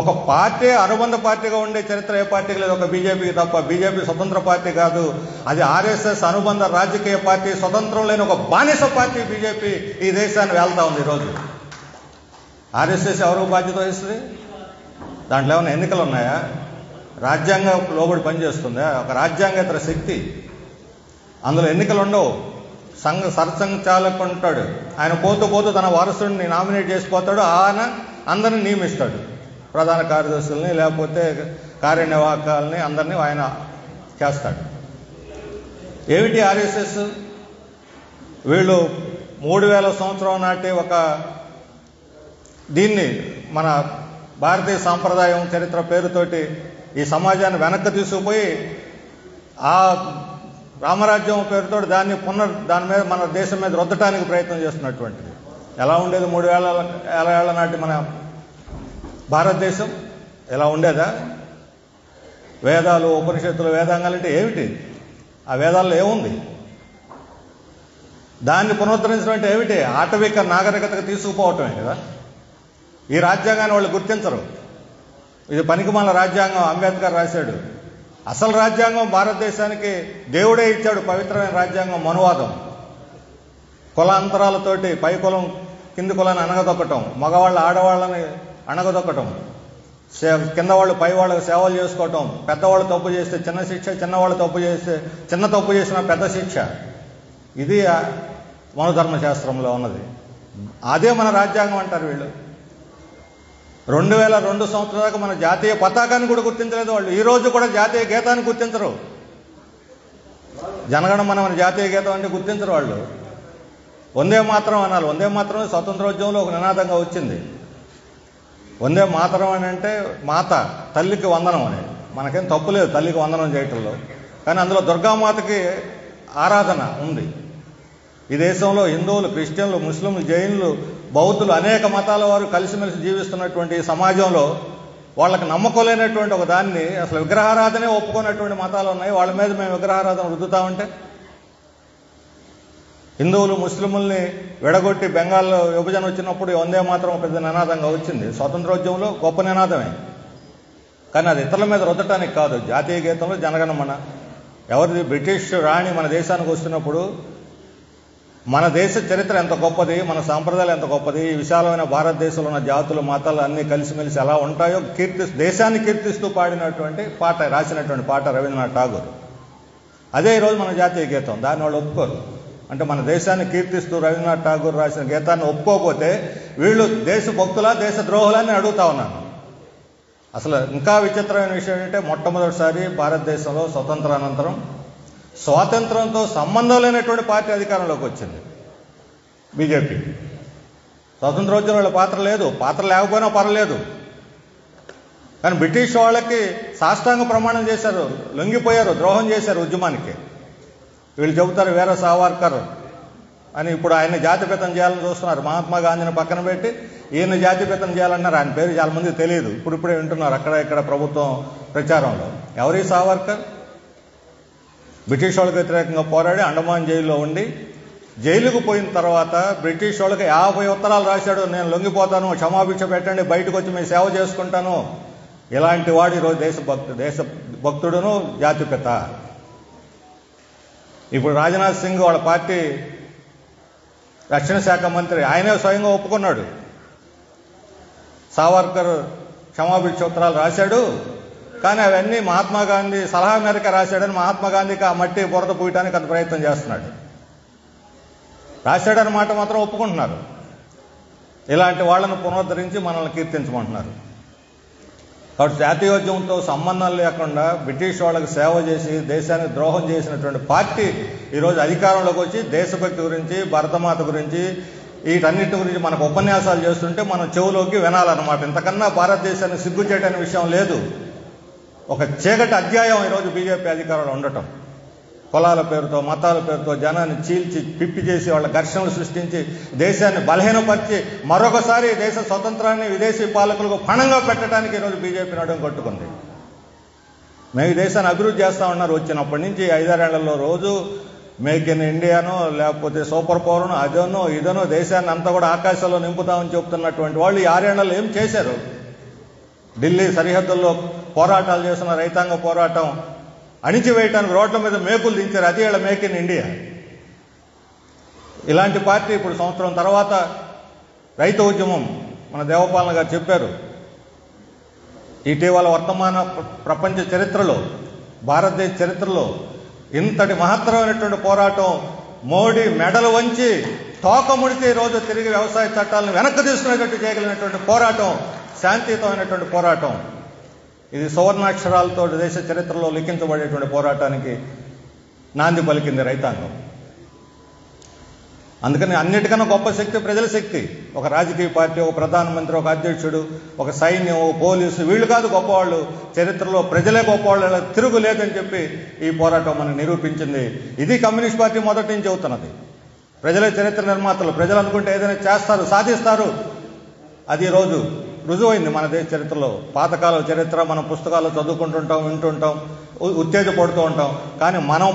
ఒక పార్టీ అనుబంధ పార్టీగా ఉండే చరిత్ర ఏ పార్టీకి లేదు, ఒక బీజేపీకి తప్ప. బీజేపీ స్వతంత్ర పార్టీ కాదు, అది ఆర్ఎస్ఎస్ అనుబంధ రాజకీయ పార్టీ. స్వతంత్రం లేని ఒక బానిస పార్టీ బీజేపీ ఈ దేశాన్ని వెళ్తా ఉంది ఈరోజు. ఆర్ఎస్ఎస్ ఎవరికి బాధ్యత వహిస్తుంది? దాంట్లో ఏమైనా ఎన్నికలు ఉన్నాయా? రాజ్యాంగం లోబడి పనిచేస్తుందా? ఒక రాజ్యాంగేతర శక్తి. అందులో ఎన్నికలు ఉండవు. సరసంచాలకుడు ఉంటాడు. ఆయన పోతూ పోతూ తన వారసుడిని నామినేట్ చేసిపోతాడు. ఆయన అందరిని నియమిస్తాడు, ప్రధాన కార్యదర్శుల్ని లేకపోతే కార్యనిర్వాహకాలని అందరినీ ఆయన చేస్తాడు. ఏమిటి ఆర్ఎస్ఎస్? వీళ్ళు 3000 సంవత్సరం నాటి ఒక దీన్ని మన భారతీయ సాంప్రదాయం చరిత్ర పేరుతోటి ఈ సమాజాన్ని వెనక్కి తీసుకుపోయి ఆ రామరాజ్యం పేరుతో దాని మీద మన దేశం మీద రుద్దటానికి ప్రయత్నం చేస్తున్నటువంటిది. ఎలా ఉండేది 3000 ఏళ్ల నాటి మన భారతదేశం? ఎలా ఉండేదా? వేదాలు, ఉపనిషత్తులు, వేదాంగాలు అంటే ఏమిటి? ఆ వేదాల్లో ఏముంది? దాన్ని పునరుద్ధరించడం అంటే ఏమిటి? ఆటవిక నాగరికతకు తీసుకుపోవటమే కదా. ఈ రాజ్యాంగాన్ని వాళ్ళు గుర్తించరు. ఇది పనికిమాల రాజ్యాంగం అంబేద్కర్ రాశాడు. అసలు రాజ్యాంగం భారతదేశానికి దేవుడే ఇచ్చాడు, పవిత్రమైన రాజ్యాంగం మనువాదం. కులాంతరాలతోటి పై కులం కింది కులాన్ని అణగదొక్కటం, మగవాళ్ళ ఆడవాళ్ళని అణగదొక్కటం, కింద వాళ్ళు పై వాళ్ళకి సేవలు చేసుకోవటం, పెద్దవాళ్ళు తప్పు చేస్తే చిన్న శిక్ష, చిన్నవాళ్ళు తప్పు చేస్తే చిన్న తప్పు చేసిన పెద్ద శిక్ష. ఇది మనోధర్మశాస్త్రంలో ఉన్నది. అదే మన రాజ్యాంగం అంటారు వీళ్ళు. 2002 సంవత్సరాల దాకా మన జాతీయ పతాకాన్ని కూడా గుర్తించలేదు వాళ్ళు. ఈ రోజు కూడా జాతీయ గీతాన్ని గుర్తించరు. జనగణమన మన జాతీయ గీతం అంటే గుర్తించరు వాళ్ళు. వందే మాతరం అనాలి. వందే మాతరమే స్వతంత్రోద్యమంలో ఒక నినాదంగా వచ్చింది. వందే మాతరం అని అంటే మాత, తల్లికి వందనం అని. మనకేం తప్పు లేదు తల్లికి వందనం చేయటంలో. కానీ అందులో దుర్గామాతకి ఆరాధన ఉంది. ఈ దేశంలో హిందువులు, క్రిస్టియన్లు, ముస్లింలు, జైనులు, బౌద్ధులు, అనేక మతాల వారు కలిసిమెలిసి జీవిస్తున్నటువంటి సమాజంలో వాళ్ళకి నమ్మకం లేనటువంటి ఒక దాన్ని, అసలు విగ్రహారాధనే ఒప్పుకున్నటువంటి మతాలు ఉన్నాయి. వాళ్ళ మీద మేము విగ్రహారాధన రుద్దుతామంటే, హిందువులు ముస్లింల్ని విడగొట్టి బెంగాల్లో విభజన వచ్చినప్పుడు వందే మాత్రం పెద్ద నినాదంగా వచ్చింది. స్వతంత్రోద్యమంలో గొప్ప నినాదమే. కానీ అది ఇతరుల మీద రుద్దటానికి కాదు. జాతీయ గీతంలో జనగణమన ఎవరిది? బ్రిటిష్ రాణి మన దేశానికి వస్తున్నప్పుడు మన దేశ చరిత్ర ఎంత గొప్పది, మన సాంప్రదాయాలు ఎంత గొప్పది, ఈ విశాలమైన భారతదేశంలో ఉన్న జాతులు, మతాలు అన్నీ కలిసిమెలిసి ఎలా ఉంటాయో దేశాన్ని కీర్తిస్తూ పాడినటువంటి పాట, రాసినటువంటి పాట రవీంద్రనాథ్ ఠాగూర్. అదే ఈరోజు మన జాతీయ గీతం. దాన్ని వాళ్ళు ఒప్పుకోరు. అంటే మన దేశాన్ని కీర్తిస్తూ రవీంద్రనాథ్ ఠాగూర్ రాసిన గీతాన్ని ఒప్పుకోకపోతే వీళ్ళు దేశ భక్తులా, దేశ ద్రోహులని అడుగుతా ఉన్నాను. అసలు ఇంకా విచిత్రమైన విషయం ఏంటంటే, మొట్టమొదటిసారి భారతదేశంలో స్వతంత్రానంతరం స్వాతంత్రంతో సంబంధం లేనటువంటి పార్టీ అధికారంలోకి వచ్చింది, బీజేపీ. స్వతంత్రోద్యమంలో పాత్ర లేదు. పాత్ర లేకపోయినా పర్లేదు. కానీ బ్రిటిష్ వాళ్ళకి సాష్టాంగ ప్రమాణం చేశారు, లొంగిపోయారు, ద్రోహం చేశారు ఉద్యమానికి. వీళ్ళు చెబుతారు వీర సావర్కర్ అని. ఇప్పుడు ఆయన జాతిపితం చేయాలని చూస్తున్నారు. మహాత్మా గాంధీని పక్కన పెట్టి ఈయన జాతిపితం చేయాలన్నారు. ఆయన పేరు చాలా మందికి తెలియదు. ఇప్పుడిప్పుడే వింటున్నారు అక్కడ ఇక్కడ ప్రభుత్వం ప్రచారంలో. ఎవరి సావర్కర్? బ్రిటిష్ వాళ్ళకి వ్యతిరేకంగా పోరాడి అండమాన్ జైల్లో ఉండి, జైలుకు పోయిన తర్వాత బ్రిటిష్ వాళ్ళకి 50 ఉత్తరాలు రాశాడు. నేను లొంగిపోతాను, క్షమాభిక్ష పెట్టండి, బయటకు వచ్చి మీ సేవ చేసుకుంటాను. ఇలాంటి వాడు ఈరోజు దేశ భక్తుడును జాతిపిత. ఇప్పుడు రాజ్నాథ్ సింగ్ వాళ్ళ పార్టీ రక్షణ శాఖ మంత్రి, ఆయనే స్వయంగా ఒప్పుకున్నాడు. సావర్కర్ క్షమాభిక్ష ఉత్తరాలు రాశాడు, కానీ అవన్నీ మహాత్మా గాంధీ సలహా మేరకు రాశాడని మహాత్మా గాంధీకి ఆ మట్టి బురద పూయటానికి అంత ప్రయత్నం చేస్తున్నాడు. రాశాడని మాట మాత్రం ఒప్పుకుంటున్నారు. ఇలాంటి వాళ్ళను పునరుద్ధరించి మనల్ని కీర్తించమంటున్నారు. కాబట్టి జాతీయోద్యమంతో సంబంధం లేకుండా బ్రిటిష్ వాళ్ళకి సేవ చేసి దేశానికి ద్రోహం చేసినటువంటి పార్టీ ఈరోజు అధికారంలోకి వచ్చి దేశభక్తి గురించి, భరతమాత గురించి, వీటన్నిటి గురించి మనకు ఉపన్యాసాలు చేస్తుంటే మనం చెవులోకి వినాలన్నమాట. ఇంతకన్నా భారతదేశాన్ని సిగ్గు చేయడానికి విషయం లేదు. ఒక చీకటి అధ్యాయం ఈరోజు బీజేపీ అధికారంలో ఉండటం. కులాల పేరుతో, మతాల పేరుతో జనాన్ని చీల్చి పిప్పి చేసి వాళ్ళ ఘర్షణలు సృష్టించి దేశాన్ని బలహీనపరిచి మరొకసారి దేశ స్వతంత్రాన్ని విదేశీ పాలకులకు పణంగా పెట్టడానికి ఈరోజు బీజేపీ నడుం కట్టుకుంది. మేము ఈ దేశాన్ని అభివృద్ధి చేస్తూ ఉన్నారు. వచ్చినప్పటి నుంచి 5-6 ఏళ్లలో రోజు మేక్ ఇన్ ఇండియానో లేకపోతే సూపర్ పవర్నో అదనో ఇదనో దేశాన్ని అంతా కూడా ఆకాశంలో నింపుతామని చెప్తున్నటువంటి వాళ్ళు ఈ 6 ఏళ్లలో ఏం చేశారు? ఢిల్లీ సరిహద్దుల్లో పోరాటాలు చేస్తున్న రైతాంగ పోరాటం అణిచివేయటానికి రోడ్ల మీద మేకులు దించారు. అది వీళ్ళ మేక్ ఇన్ ఇండియా. ఇలాంటి పార్టీ ఇప్పుడు సంవత్సరం తర్వాత రైతు ఉద్యమం, మన దేవపాలన గారు చెప్పారు, ఇటీవల వర్తమాన ప్రపంచ చరిత్రలో, భారతదేశ చరిత్రలో ఇంతటి మహత్తరమైనటువంటి పోరాటం మోడీ మెడలు వంచి తోక ముడితే ఈరోజు తిరిగి వ్యవసాయ చట్టాలను వెనక్కి తీసుకునేటట్టు చేయగలిగినటువంటి పోరాటం, శాంతియుతమైనటువంటి పోరాటం. ఇది సువర్ణాక్షరాలతో దేశ చరిత్రలో లిఖించబడేటువంటి పోరాటానికి నాంది పలికింది రైతాంగం. అందుకని అన్నిటికన్నా గొప్ప శక్తి ప్రజల శక్తి. ఒక రాజకీయ పార్టీ, ఒక ప్రధానమంత్రి, ఒక అధ్యక్షుడు, ఒక సైన్యం, ఒక పోలీసు, వీళ్ళు కాదు గొప్పవాళ్ళు. చరిత్రలో ప్రజలే గొప్పవాళ్ళు, తిరుగులేదని చెప్పి ఈ పోరాటం మనకు నిరూపించింది. ఇది కమ్యూనిస్ట్ పార్టీ మొదటి నుంచి చెబుతున్నది. ప్రజలే చరిత్ర నిర్మాతలు. ప్రజలు అనుకుంటే ఏదైనా చేస్తారు, సాధిస్తారు. అది రోజు రుజువైంది మన దేశ చరిత్రలో. పాతకాల చరిత్ర మనం పుస్తకాల్లో చదువుకుంటుంటాం, వింటుంటాం, ఉత్తేజపడుతూ ఉంటాం. కానీ మనం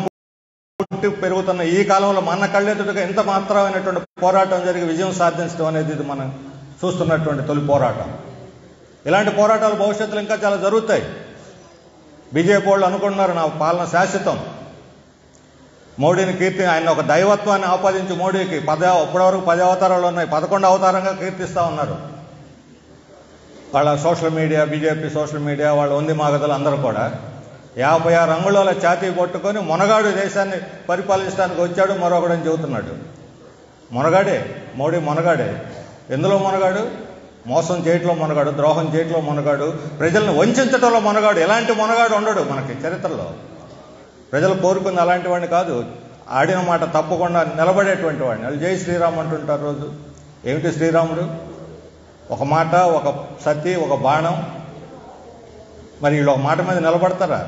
పుట్టి పెరుగుతున్న ఈ కాలంలో మన కళ్ళెదుటగా ఎంత మాత్రమైనటువంటి పోరాటం జరిగి విజయం సాధించడం అనేది ఇది మనం చూస్తున్నటువంటి తొలి పోరాటం. ఇలాంటి పోరాటాలు భవిష్యత్తులో ఇంకా చాలా జరుగుతాయి. బీజేపీ వాళ్ళు అనుకుంటున్నారు నా పాలన శాశ్వతం. మోడీని ఆయన ఒక దైవత్వాన్ని ఆపాదించి మోడీకి ఇప్పటివరకు 10 అవతారాలు ఉన్నాయి, 11 అవతారంగా కీర్తిస్తూ ఉన్నారు. వాళ్ళ social media, BJP social media, వాళ్ళ ఉంది మాగదలు అందరూ కూడా 56 అంగుళాల ఛాతీ పట్టుకొని మొనగాడు దేశాన్ని పరిపాలించడానికి వచ్చాడు మరొకడని చెబుతున్నాడు. మొనగాడే, మోడీ మొనగాడే. ఎందులో మొనగాడు? మోసం చేయట్లో మొనగాడు, ద్రోహం చేయట్లో మొనగాడు, ప్రజలను వంచడంలో మొనగాడు. ఎలాంటి మొనగాడు ఉండడు మనకి చరిత్రలో. ప్రజలు కోరుకుంది అలాంటి వాడిని కాదు. ఆడిన మాట తప్పకుండా నిలబడేటువంటి వాడిని. వాళ్ళు జై శ్రీరామ్ అంటుంటారు రోజు. ఏమిటి శ్రీరాముడు? ఒక మాట, ఒక సత్తి, ఒక బాణం. మరి వీళ్ళు ఒక మాట మీద నిలబడతారా?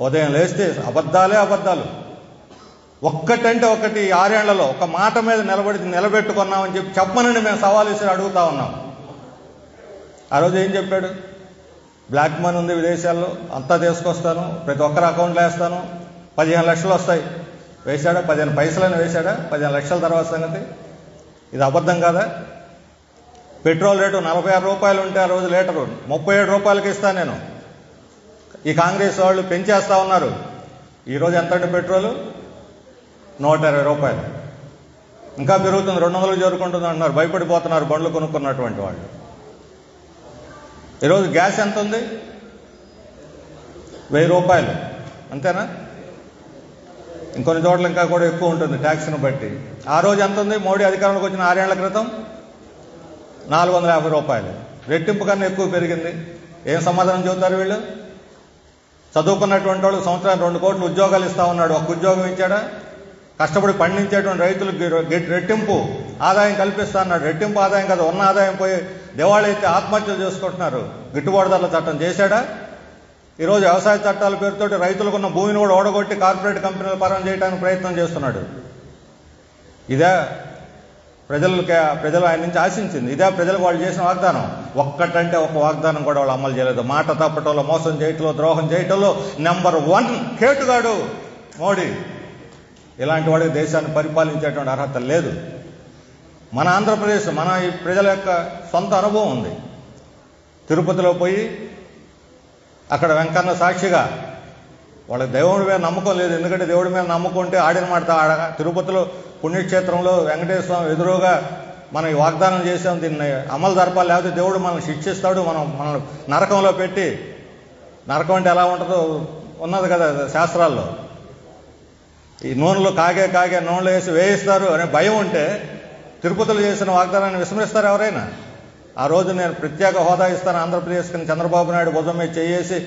ఉదయం లేస్తే అబద్ధాలే అబద్ధాలు. ఒక్కటంటే ఒకటి 6 ఏళ్లలో ఒక మాట మీద నిలబెట్టుకున్నామని చెప్పి చెప్పమనండి మేము సవాల్ వేసి అడుగుతా ఉన్నాం. ఆ రోజు ఏం చెప్పాడు? బ్లాక్ మనీ ఉంది విదేశాల్లో, అంతా తీసుకొస్తాను, ప్రతి ఒక్కరి అకౌంట్లో వేస్తాను, 15 లక్షలు వస్తాయి. వేశాడా? 15 పైసలని వేశాడా? 15 లక్షల తర్వాత సంగతి. ఇది అబద్ధం కాదా? పెట్రోల్ రేటు 46 రూపాయలు ఉంటే ఆ రోజు లీటరు 37 రూపాయలకి ఇస్తాను నేను. ఈ కాంగ్రెస్ వాళ్ళు పెంచేస్తా ఉన్నారు. ఈరోజు ఎంత అంటే పెట్రోలు 120 రూపాయలు. ఇంకా పెరుగుతుంది, 200 చేరుకుంటుంది అంటున్నారు. భయపడిపోతున్నారు బండ్లు కొనుక్కున్నటువంటి వాళ్ళు. ఈరోజు గ్యాస్ ఎంత ఉంది? 1000 రూపాయలు. అంతేనా? ఇంకొన్ని చోట్ల ఇంకా కూడా ఎక్కువ ఉంటుంది ట్యాక్స్ను బట్టి. ఆ రోజు ఎంత ఉంది? మోడీ అధికారంలోకి వచ్చిన 6 ఏళ్ల క్రితం 450 రూపాయలు. రెట్టింపు కన్నా ఎక్కువ పెరిగింది. ఏం సమాధానం చెబుతారు వీళ్ళు? చదువుకున్నటువంటి వాళ్ళు సంవత్సరానికి 2 కోట్లు ఉద్యోగాలు ఇస్తా ఉన్నాడు. ఒక ఉద్యోగం ఇచ్చాడా? కష్టపడి పండించేటువంటి రైతులకు రెట్టింపు ఆదాయం కల్పిస్తా అన్నాడు. రెట్టింపు ఆదాయం కదా, ఉన్న ఆదాయం పోయి దివాళీ అయితే ఆత్మహత్యలు చేసుకుంటున్నారు. గిట్టుబాటు ధరల చట్టం చేశాడా? ఈరోజు వ్యవసాయ చట్టాల పేరుతోటి రైతులకున్న భూమిని కూడా ఓడగొట్టి కార్పొరేట్ కంపెనీల పరం చేయడానికి ప్రయత్నం చేస్తున్నాడు. ఇదే ప్రజలు ఆయన నుంచి ఆశించింది. ఇదే ప్రజలకు వాళ్ళు చేసిన వాగ్దానం. ఒక్కటంటే ఒక వాగ్దానం కూడా వాళ్ళు అమలు చేయలేదు. మాట తప్పటంలో, మోసం చేయటంలో, ద్రోహం చేయటంలో నెంబర్ 1 కేటుగాడు మోడీ. ఇలాంటి వాడికి దేశాన్ని పరిపాలించేటువంటి అర్హత లేదు. మన ఆంధ్రప్రదేశ్, మన ఈ ప్రజల యొక్క సొంత అనుభవం ఉంది. తిరుపతిలో పోయి అక్కడ వెంకన్న సాక్షిగా వాళ్ళకి దేవుడి మీద నమ్మకం లేదు. ఎందుకంటే దేవుడి మీద నమ్మకం ఉంటే ఆడిన మాట తిరుపతిలో పుణ్యక్షేత్రంలో వెంకటేశ్వర స్వామి ఎదురుగా మనం ఈ వాగ్దానం చేసాం, దీన్ని అమలు జరపాలి, లేకపోతే దేవుడు మనల్ని శిక్షిస్తాడు, మనల్ని నరకంలో పెట్టి, నరకం అంటే ఎలా ఉంటుందో ఉన్నది కదా శాస్త్రాల్లో, ఈ నూనెలో కాగే నూనెలో వేసి వేయిస్తారు అనే భయం ఉంటే తిరుపతిలో చేసిన వాగ్దానాన్ని విస్మరిస్తారు ఎవరైనా? ఆ రోజు నేను ప్రత్యేక హోదా ఇస్తాను ఆంధ్రప్రదేశ్కి చంద్రబాబు నాయుడు భుజం మీద చేసి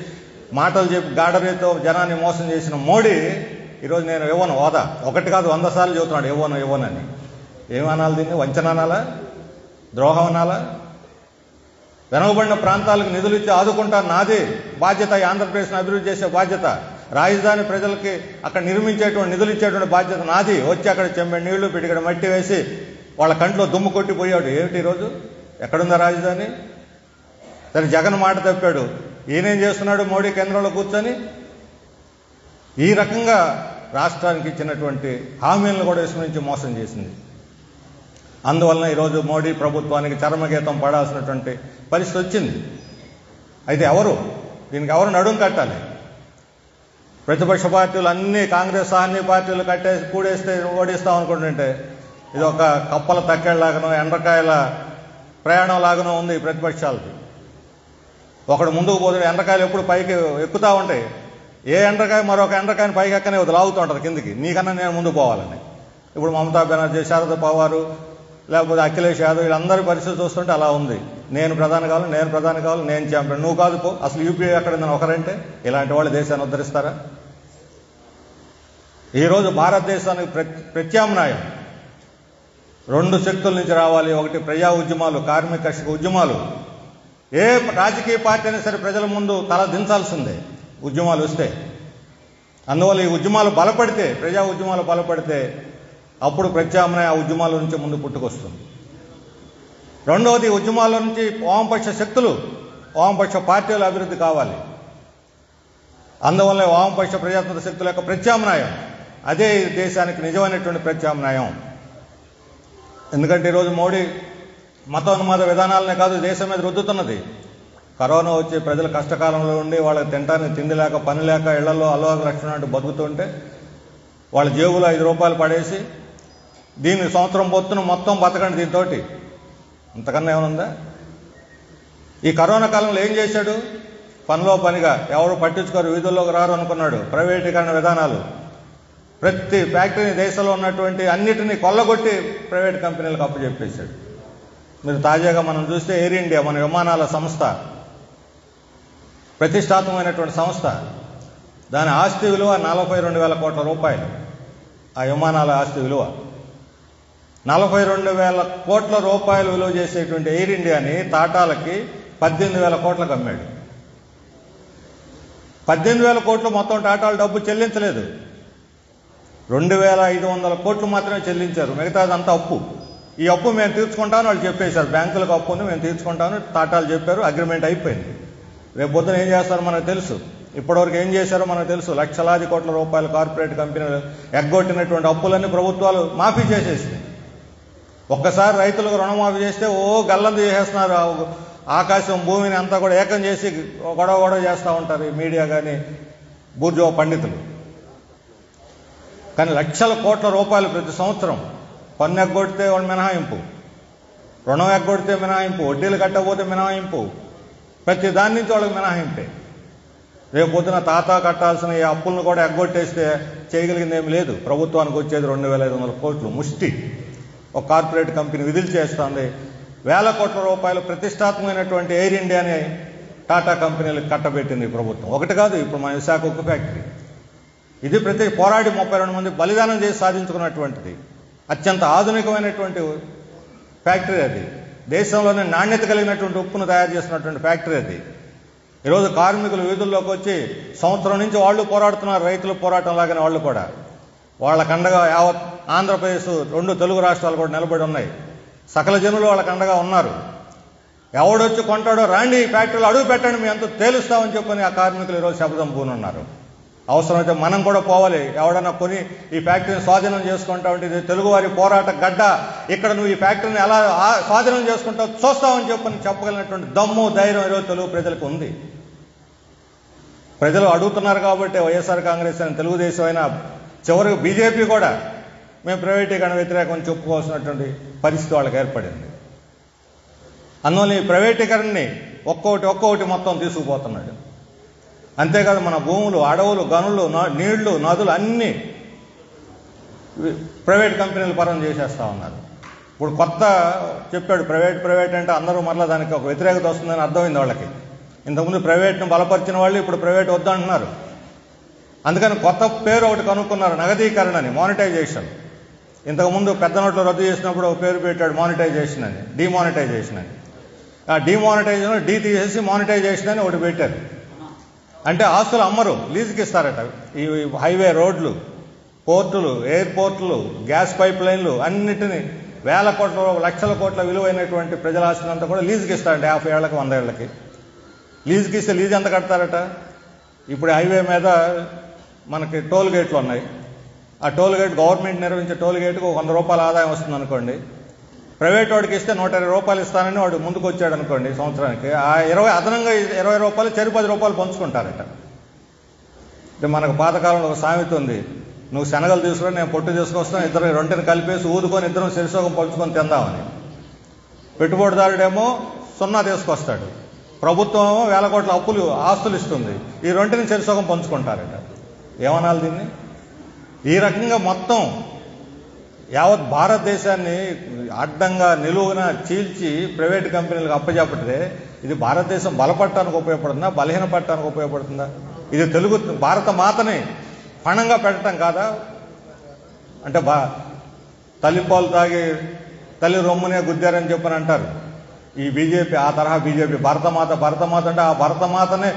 మాటలు చెప్పి గాడరీతో జనాన్ని మోసం చేసిన మోడీ ఈరోజు నేను ఇవ్వను హోదా. ఒకటి కాదు 100 సార్లు చెబుతున్నాడు ఇవ్వనని. ఏమనాలి దీన్ని? వంచన అనాలా? ద్రోహం అనాలా? వెనుకబడిన ప్రాంతాలకు నిధులు ఇచ్చి ఆదుకుంటాను, నాది బాధ్యత. ఈ ఆంధ్రప్రదేశ్ని అభివృద్ధి చేసే బాధ్యత. రాజధాని ప్రజలకి అక్కడ నిర్మించేటువంటి నిధులు ఇచ్చేటువంటి బాధ్యత నాది. వచ్చి అక్కడ చెంబెడు నీళ్లు పిడిగడ మట్టి వేసి వాళ్ళ కంట్లో దుమ్ము కొట్టిపోయాడు. ఏమిటి ఈరోజు? ఎక్కడుందా రాజధాని? సరే, జగన్ మాట తప్పాడు. ఈయనేం చేస్తున్నాడు? మోడీ కేంద్రంలో కూర్చొని ఈ రకంగా రాష్ట్రానికి ఇచ్చినటువంటి హామీలను కూడా విస్మరించి మోసం చేసింది. అందువలన ఈరోజు మోడీ ప్రభుత్వానికి చరమగీతం పడాల్సినటువంటి పరిస్థితి వచ్చింది. అయితే దీనికి ఎవరు నడుం కట్టాలి? ప్రతిపక్ష పార్టీలు అన్నీ, కాంగ్రెస్ అన్ని పార్టీలు కూడేస్తే ఓడిస్తాం అనుకుంటుంటే ఇది ఒక కప్పల తక్కేళ్లాగానో ఎండ్రకాయల ప్రయాణం లాగానో ఉంది ఈ ప్రతిపక్షాలది. ఒకడు ముందుకు పోతే ఎండ్రకాయలు ఎప్పుడు పైకి ఎక్కుతూ ఉంటాయి. ఏ ఎండ్రకాయ మరొక ఎండ్రకాయని పైకి ఎక్కనే లాగుతూ ఉంటుంది కిందికి, నీకన్నా నేను ముందుకు పోవాలని. ఇప్పుడు మమతా బెనర్జీ, శరద్ పవారు, లేకపోతే అఖిలేష్ యాదవ్ వీళ్ళందరి పరిస్థితి చూస్తుంటే అలా ఉంది. నేను ప్రధాని కావాలి, నేను ప్రధాని కావాలి, నేను ఛాంపియన్, నువ్వు కాదు పో. అసలు యూపీఏ ఎక్కడుందని ఒకరంటే ఇలాంటి వాళ్ళు దేశాన్ని ఉద్ధరిస్తారా? ఈరోజు భారతదేశానికి ప్రత్యామ్నాయం 2 శక్తుల నుంచి రావాలి. ఒకటి ప్రజా ఉద్యమాలు, కార్మిక ఉద్యమాలు. ఏ రాజకీయ పార్టీ అయినా సరే ప్రజల ముందు తల దించాల్సిందే ఉద్యమాలు వస్తే. అందువల్ల ఈ ఉద్యమాలు బలపడితే, ప్రజా ఉద్యమాలు బలపడితే అప్పుడు ప్రత్యామ్నాయ ఉద్యమాల నుంచి ముందు పుట్టుకొస్తుంది. రెండవది, ఉద్యమాల నుంచి వామపక్ష శక్తులు, వామపక్ష పార్టీల అభివృద్ధి కావాలి. అందువల్ల వామపక్ష ప్రజాతంత్ర శక్తుల యొక్క ప్రత్యామ్నాయం అదే దేశానికి నిజమైనటువంటి ప్రత్యామ్నాయం. ఎందుకంటే ఈరోజు మోడీ మతోన్మాద విధానాలనే కాదు దేశం మీద రుద్దుతున్నది. కరోనా వచ్చి ప్రజల కష్టకాలంలో ఉండి వాళ్ళకి తినడానికి తిండి లేక, పని లేక, ఇళ్లలో అలోక లక్షణ అంటూ బతుకుతుంటే వాళ్ళ జేబులో 5 రూపాయలు పడేసి దీన్ని సంవత్సరం పొత్తున మొత్తం బతకండి దీంతో, అంతకన్నా ఏమనుందా? ఈ కరోనా కాలంలో ఏం చేశాడు? పనిలో పనిగా ఎవరు పట్టించుకోరు, వీధుల్లోకి రారు అనుకున్నాడు. ప్రైవేటీకరణ విధానాలు, ప్రతి ఫ్యాక్టరీని, దేశంలో ఉన్నటువంటి అన్నిటినీ కొల్లగొట్టి ప్రైవేట్ కంపెనీలకు అప్పచెప్పేశాడు. మీరు తాజాగా మనం చూస్తే ఎయిర్ ఇండియా, మన విమానాల సంస్థ, ప్రతిష్టాత్మకమైనటువంటి సంస్థ, దాని ఆస్తి విలువ 42,000 కోట్ల రూపాయలు. ఆ విమానాల ఆస్తి విలువ 42,000 కోట్ల రూపాయలు విలువ చేసేటువంటి ఎయిర్ ఇండియాని టాటాలకి 18,000 కోట్లకు అమ్మాడు. 18,000 కోట్లు మొత్తం టాటాలు డబ్బు చెల్లించలేదు. 2,500 కోట్లు మాత్రమే చెల్లించారు. మిగతాదంతా అప్పు. ఈ అప్పు మేము తీర్చుకుంటామని వాళ్ళు చెప్పేశారు. బ్యాంకులకు అప్పు ఉంది, మేము తీర్చుకుంటామని టాటాలు చెప్పారు. అగ్రిమెంట్ అయిపోయింది. రేపు పొద్దున ఏం చేస్తారో మనకు తెలుసు. ఇప్పటివరకు ఏం చేశారో మనకు తెలుసు. లక్షలాది కోట్ల రూపాయలు కార్పొరేట్ కంపెనీలు ఎగ్గొట్టినటువంటి అప్పులన్నీ ప్రభుత్వాలు మాఫీ చేసేసింది. ఒక్కసారి రైతులకు రుణమాఫీ చేస్తే గల్లందు చేసేస్తున్నారు. ఆకాశం భూమిని అంతా కూడా ఏకం చేసి గొడవ చేస్తూ ఉంటారు ఈ మీడియా కానీ బూర్జువా పండితులు. కానీ లక్షల కోట్ల రూపాయలు ప్రతి సంవత్సరం పన్ను ఎగ్గొడితే వాళ్ళు మినహాయింపు, రుణం ఎగ్గొడితే మినహాయింపు, వడ్డీలు కట్టకపోతే మినహాయింపు, ప్రతి దాని నుంచి వాళ్ళకి మినహాయింపే. రేపు పొద్దున కట్టాల్సిన ఈ అప్పులను కూడా ఎగ్గొట్టేస్తే చేయగలిగింది ఏమి లేదు. ప్రభుత్వానికి వచ్చేది 2,500 కోట్లు ముష్టి. ఒక కార్పొరేట్ కంపెనీ విధులు చేస్తుంది. 1,000 కోట్ల రూపాయలు ప్రతిష్టాత్మకమైనటువంటి ఎయిర్ ఇండియాని టాటా కంపెనీలకు కట్టబెట్టింది ప్రభుత్వం. ఒకటి కాదు, ఇప్పుడు మన విశాఖ ఉక్కు ఫ్యాక్టరీ, ఇది పోరాడి 32 మంది బలిదానం చేసి సాధించుకున్నటువంటిది అత్యంత ఆధునికమైనటువంటి ఫ్యాక్టరీ. అది దేశంలోనే నాణ్యత కలిగినటువంటి ఉప్పును తయారు చేసినటువంటి ఫ్యాక్టరీ. అది ఈరోజు కార్మికులు వీధుల్లోకి వచ్చి సంవత్సరం నుంచి వాళ్ళు పోరాడుతున్నారు. రైతుల పోరాటం లాగానే వాళ్ళు కూడా. వాళ్ళకండగా యావత్ ఆంధ్రప్రదేశ్, 2 తెలుగు రాష్ట్రాలు కూడా నిలబడి ఉన్నాయి. సకల జనులు వాళ్ళకండగా ఉన్నారు. ఎవడొచ్చి కొంటాడో రాండి ఈ ఫ్యాక్టరీలో అడుగు పెట్టండి, మీ అంతా తేలుస్తామని చెప్పని ఆ కార్మికులు ఈరోజు శపథం పూనున్నారు. అవసరమైతే మనం కూడా పోవాలి. ఎవడన్నా కొని ఈ ఫ్యాక్టరీని స్వాధీనం చేసుకుంటా ఉంటే ఇది తెలుగువారి పోరాట గడ్డ, ఇక్కడ నువ్వు ఈ ఫ్యాక్టరీని ఎలా స్వాధీనం చేసుకుంటావు చూస్తావని చెప్పని చెప్పగలిగినటువంటి దమ్ము, ధైర్యం ఈరోజు తెలుగు ప్రజలకు ఉంది. ప్రజలు అడుగుతున్నారు కాబట్టి వైఎస్ఆర్ కాంగ్రెస్ అయినా, తెలుగుదేశం అయినా, చివరికి బీజేపీ కూడా మేము ప్రైవేటీకరణ వ్యతిరేకమని చెప్పుకోవాల్సినటువంటి పరిస్థితి వాళ్ళకి ఏర్పడింది. అందువల్ల ఈ ప్రైవేటీకరణని ఒక్కొక్కటి మొత్తం తీసుకుపోతున్నాడు. అంతేకాదు మన భూములు, అడవులు, గనులు, నీళ్లు, నదులు అన్నీ ప్రైవేట్ కంపెనీలు పరం చేసేస్తా ఉన్నారు. ఇప్పుడు కొత్త చెప్పాడు ప్రైవేట్ అంటే అందరూ మరలా దానికి ఒక వ్యతిరేకత వస్తుందని అర్థమైంది వాళ్ళకి. ఇంతకుముందు ప్రైవేట్ను బలపరిచిన వాళ్ళు ఇప్పుడు ప్రైవేట్ వద్దంటున్నారు. అందుకని కొత్త పేరు ఒకటి కనుక్కున్నారు, నగదీకరణ అని, మానిటైజేషన్. ఇంతకుముందు పెద్ద నోట్లు రద్దు చేసినప్పుడు ఒక పేరు పెట్టాడు మానిటైజేషన్ అని, డిమానిటైజేషన్ అని. ఆ డిమానిటైజేషన్ డీ తీసేసి మానిటైజేషన్ అని ఒకటి పెట్టారు. అంటే ఆస్తులు అమ్మరు, లీజుకి ఇస్తారట. ఈ హైవే రోడ్లు, పోర్టులు, ఎయిర్పోర్టులు, గ్యాస్ పైప్ లైన్లు అన్నిటినీ 1,000 కోట్ల, లక్షల కోట్ల విలువైనటువంటి ప్రజల ఆస్తిని అంతా కూడా లీజుకి ఇస్తారంట. 50 ఏళ్ళకి 100 ఏళ్ళకి లీజుకి ఇస్తే లీజు ఎంత కడతారట? ఇప్పుడు హైవే మీద మనకి టోల్ గేట్లు ఉన్నాయి. ఆ టోల్ గేట్ గవర్నమెంట్ నిర్వహించే టోల్ గేట్కు 100 రూపాయల ఆదాయం వస్తుంది అనుకోండి. ప్రైవేట్ వాడికి ఇస్తే 120 రూపాయలు ఇస్తానని వాడు ముందుకు వచ్చాడు అనుకోండి సంవత్సరానికి. ఆ 20 అదనంగా 20 రూపాయలు చెరు 10 రూపాయలు పంచుకుంటారట. అంటే మనకు పాతకాలంలో ఒక సామెత ఉంది, నువ్వు శనగలు తీసుకొని నేను పొట్టు తీసుకొస్తాను, ఇద్దరు రెంటిని కలిపేసి ఊదుకొని ఇద్దరం శరిసోగం పంచుకొని తిందామని. పెట్టుబడిదారుడేమో 0 తీసుకొస్తాడు, ప్రభుత్వం 1,000 కోట్ల అప్పులు ఆస్తులు ఇస్తుంది, ఈ రెంటిని శరిసోగం పంచుకుంటారట. ఏమనాలి దీన్ని? ఈ రకంగా మొత్తం యావత్ భారతదేశాన్ని అడ్డంగా నిలువున చీల్చి ప్రైవేట్ కంపెనీలకు అప్పచెప్పటిదే ఇది భారతదేశం బలపడటానికి ఉపయోగపడుతుందా, బలహీనపడటానికి ఉపయోగపడుతుందా? ఇది తెలుగు భారత మాతని పణంగా పెట్టడం కాదా? అంటే తల్లిపాలు తాగి తల్లి రొమ్మునే గుద్దారని చెప్పని అంటారు ఈ బీజేపీ. ఆ తరహా బీజేపీ భరతమాత అంటే ఆ భరతమాతనే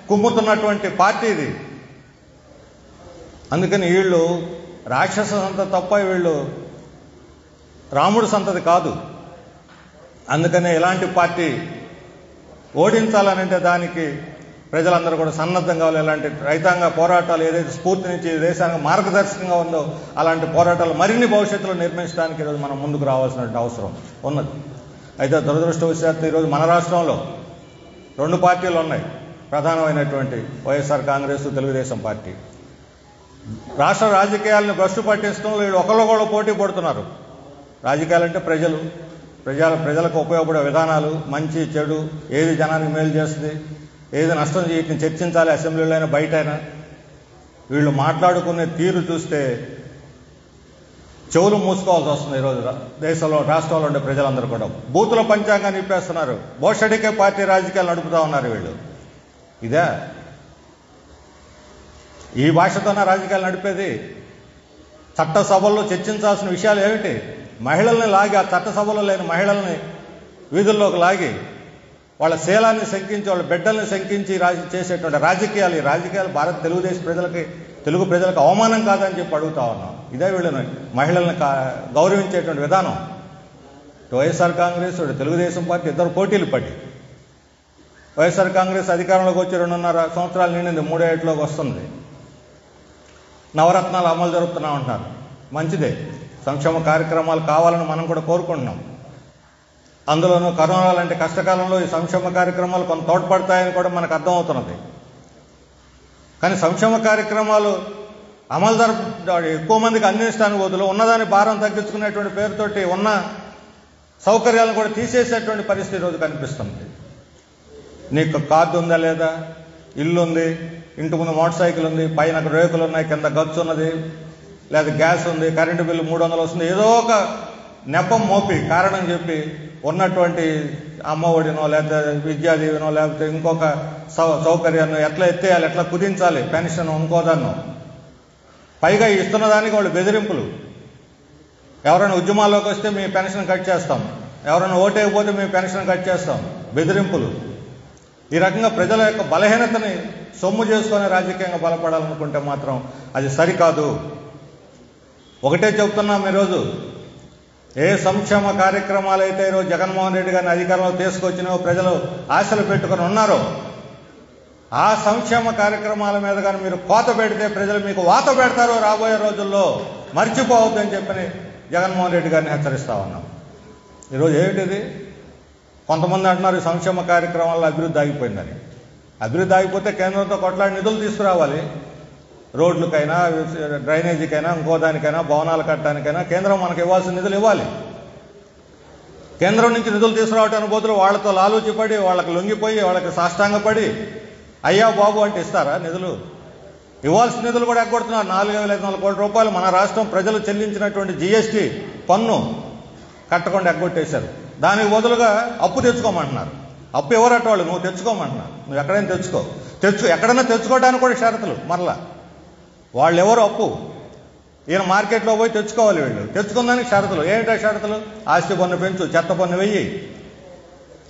కుమ్ముతున్నటువంటి పార్టీ ఇది. అందుకని వీళ్ళు రాక్షస సంతతి తప్ప వీళ్ళు రాముడు సంతతి కాదు. అందుకనే ఇలాంటి పార్టీ ఓడించాలనంటే దానికి ప్రజలందరూ కూడా సన్నద్ధం కావాలి. ఇలాంటి రైతాంగ పోరాటాలు ఏదైతే స్ఫూర్తినిచ్చి దేశానికి మార్గదర్శకంగా ఉందో అలాంటి పోరాటాలు మరిన్ని భవిష్యత్తులో నిర్మించడానికి ఈరోజు మనం ముందుకు రావాల్సిన అవసరం ఉన్నది. అయితే దురదృష్టవశాత్తు ఈరోజు మన రాష్ట్రంలో 2 పార్టీలు ఉన్నాయి. ప్రధానమైనటువంటి వైఎస్ఆర్ కాంగ్రెస్, తెలుగుదేశం పార్టీ. రాష్ట్ర రాజకీయాలను భ్రష్టు పట్టించడంలో వీళ్ళు ఒకళ్ళొకళ్ళు పోటీ పడుతున్నారు. రాజకీయాలంటే ప్రజలకు ఉపయోగపడే విధానాలు, మంచి చెడు, ఏది జనానికి మేలు చేస్తుంది, ఏది నష్టం వీటిని చర్చించాలి, అసెంబ్లీలో అయినా బయట అయినా. వీళ్ళు మాట్లాడుకునే తీరు చూస్తే చెవులు మూసుకోవాల్సి వస్తుంది. ఈరోజు దేశంలో, రాష్ట్రంలో ఉండే ప్రజలందరూ కూడా బూతుల పంచాంగాన్ని ఇప్పేస్తున్నారు. భోషడికే పార్టీ రాజకీయాలు నడుపుతా ఉన్నారు వీళ్ళు. ఇదే ఈ భాషతోనే రాజకీయాలు నడిపేది? చట్టసభల్లో చర్చించాల్సిన విషయాలు ఏమిటి? మహిళల్ని లాగి, ఆ చట్టసభలో లేని మహిళల్ని వీధుల్లోకి లాగి వాళ్ళ శీలాన్ని శంకించి, వాళ్ళ బిడ్డల్ని శంకించి చేసేటువంటి రాజకీయాలు, ఈ రాజకీయాలు తెలుగు ప్రజలకు అవమానం కాదని చెప్పి అడుగుతా ఉన్నాం. ఇదే వీళ్ళని మహిళల్ని గౌరవించేటువంటి విధానం. వైఎస్ఆర్ కాంగ్రెస్, తెలుగుదేశం పార్టీ ఇద్దరు పోటీలు పడి వైఎస్ఆర్ కాంగ్రెస్ అధికారంలోకి వచ్చి 2.5 సంవత్సరాలు నిండింది, 3 ఏళ్ళలోకి వస్తుంది. నవరత్నాలు అమలు జరుపుతున్నాం అంటున్నారు. మంచిదే, సంక్షేమ కార్యక్రమాలు కావాలని మనం కూడా కోరుకుంటున్నాం. అందులోనూ కరోనా లాంటి కష్టకాలంలో ఈ సంక్షేమ కార్యక్రమాలు కొంత తోడ్పడతాయని కూడా మనకు అర్థమవుతున్నది. కానీ సంక్షేమ కార్యక్రమాలు అమలు ఎక్కువ మందికి అందించడానికి బదులు ఉన్నదాని భారం తగ్గించుకునేటువంటి పేరుతోటి ఉన్న సౌకర్యాలను కూడా తీసేసేటువంటి పరిస్థితి రోజు కనిపిస్తుంది. నీకు కార్డు ఉందా లేదా, ఇల్లు ఉంది, ఇంటి ముందు మోటార్ సైకిల్ ఉంది, పైన రేకులు ఉన్నాయి, కింద గచ్చు ఉన్నది, లేదా గ్యాస్ ఉంది, కరెంటు బిల్లు 300 వస్తుంది, ఏదో ఒక నెపం మోపి కారణం చెప్పి ఉన్నటువంటి అమ్మఒడినో లేకపోతే విద్యాదీవెనో లేకపోతే ఇంకొక సౌకర్యాన్ని ఎట్లా ఎత్తేయాలి, ఎట్లా కుదించాలి, పెన్షన్ ఇంకోదాన్నో, పైగా ఇస్తున్న దానికి వాళ్ళు బెదిరింపులు. ఎవరైనా ఉద్యమాల్లోకి వస్తే మీ పెన్షన్ కట్ చేస్తాం, ఎవరైనా ఓటేయకపోతే మీ పెన్షన్ కట్ చేస్తాం, బెదిరింపులు. ఈ రకంగా ప్రజల యొక్క బలహీనతని సొమ్ము చేసుకొని రాజకీయంగా బలపడాలనుకుంటే మాత్రం అది సరికాదు. ఒకటే చెప్తున్నాం, ఈరోజు ఏ సంక్షేమ కార్యక్రమాలు అయితే ఈరోజు జగన్మోహన్ రెడ్డి గారిని అధికారంలో తీసుకొచ్చినో ప్రజలు ఆశలు పెట్టుకుని ఉన్నారో ఆ సంక్షేమ కార్యక్రమాల మీద కానీ మీరు కోత పెడితే ప్రజలు మీకు వాత పెడతారు రాబోయే రోజుల్లో, మర్చిపోవద్దని చెప్పని జగన్మోహన్ రెడ్డి గారిని హెచ్చరిస్తా ఉన్నాం. ఈరోజు ఏమిటిది? కొంతమంది అంటున్నారు సంక్షేమ కార్యక్రమాల్లో అభివృద్ధి ఆగిపోయిందని. అభివృద్ధి ఆగిపోతే కేంద్రంతో కొట్లాడి నిధులు తీసుకురావాలి. రోడ్లకైనా, డ్రైనేజీకైనా, ఇంకో దానికైనా, భవనాలు కట్టడానికైనా కేంద్రం మనకు ఇవ్వాల్సిన నిధులు ఇవ్వాలి. కేంద్రం నుంచి నిధులు తీసుకురావటానికి బదులు వాళ్ళతో లాలూచిపడి, వాళ్ళకి లొంగిపోయి, వాళ్ళకి సాష్టాంగపడి అయ్యా బాబు అంటే ఇస్తారా నిధులు? ఇవ్వాల్సిన నిధులు కూడా ఎగ్గొడుతున్నారు. 4,500 కోట్ల రూపాయలు మన రాష్ట్రం ప్రజలు చెల్లించినటువంటి జీఎస్టీ పన్ను కట్టకుండా ఎగ్గొట్టేశారు. దానికి బదులుగా అప్పు తెచ్చుకోమంటున్నారు. అప్పు ఎవరట వాళ్ళు? నువ్వు తెచ్చుకోమంటున్నారు. నువ్వు ఎక్కడైనా ఎక్కడైనా తెచ్చుకోవడానికి కూడా షరతులు. మరలా వాళ్ళు ఎవరు అప్పు? ఈయన మార్కెట్లో పోయి తెచ్చుకోవాలి. వీళ్ళు తెచ్చుకోవడానికి షరతులు. ఏమిటా షరతులు? ఆస్తి పన్ను పెంచు, చెత్త పన్ను వెయ్యి,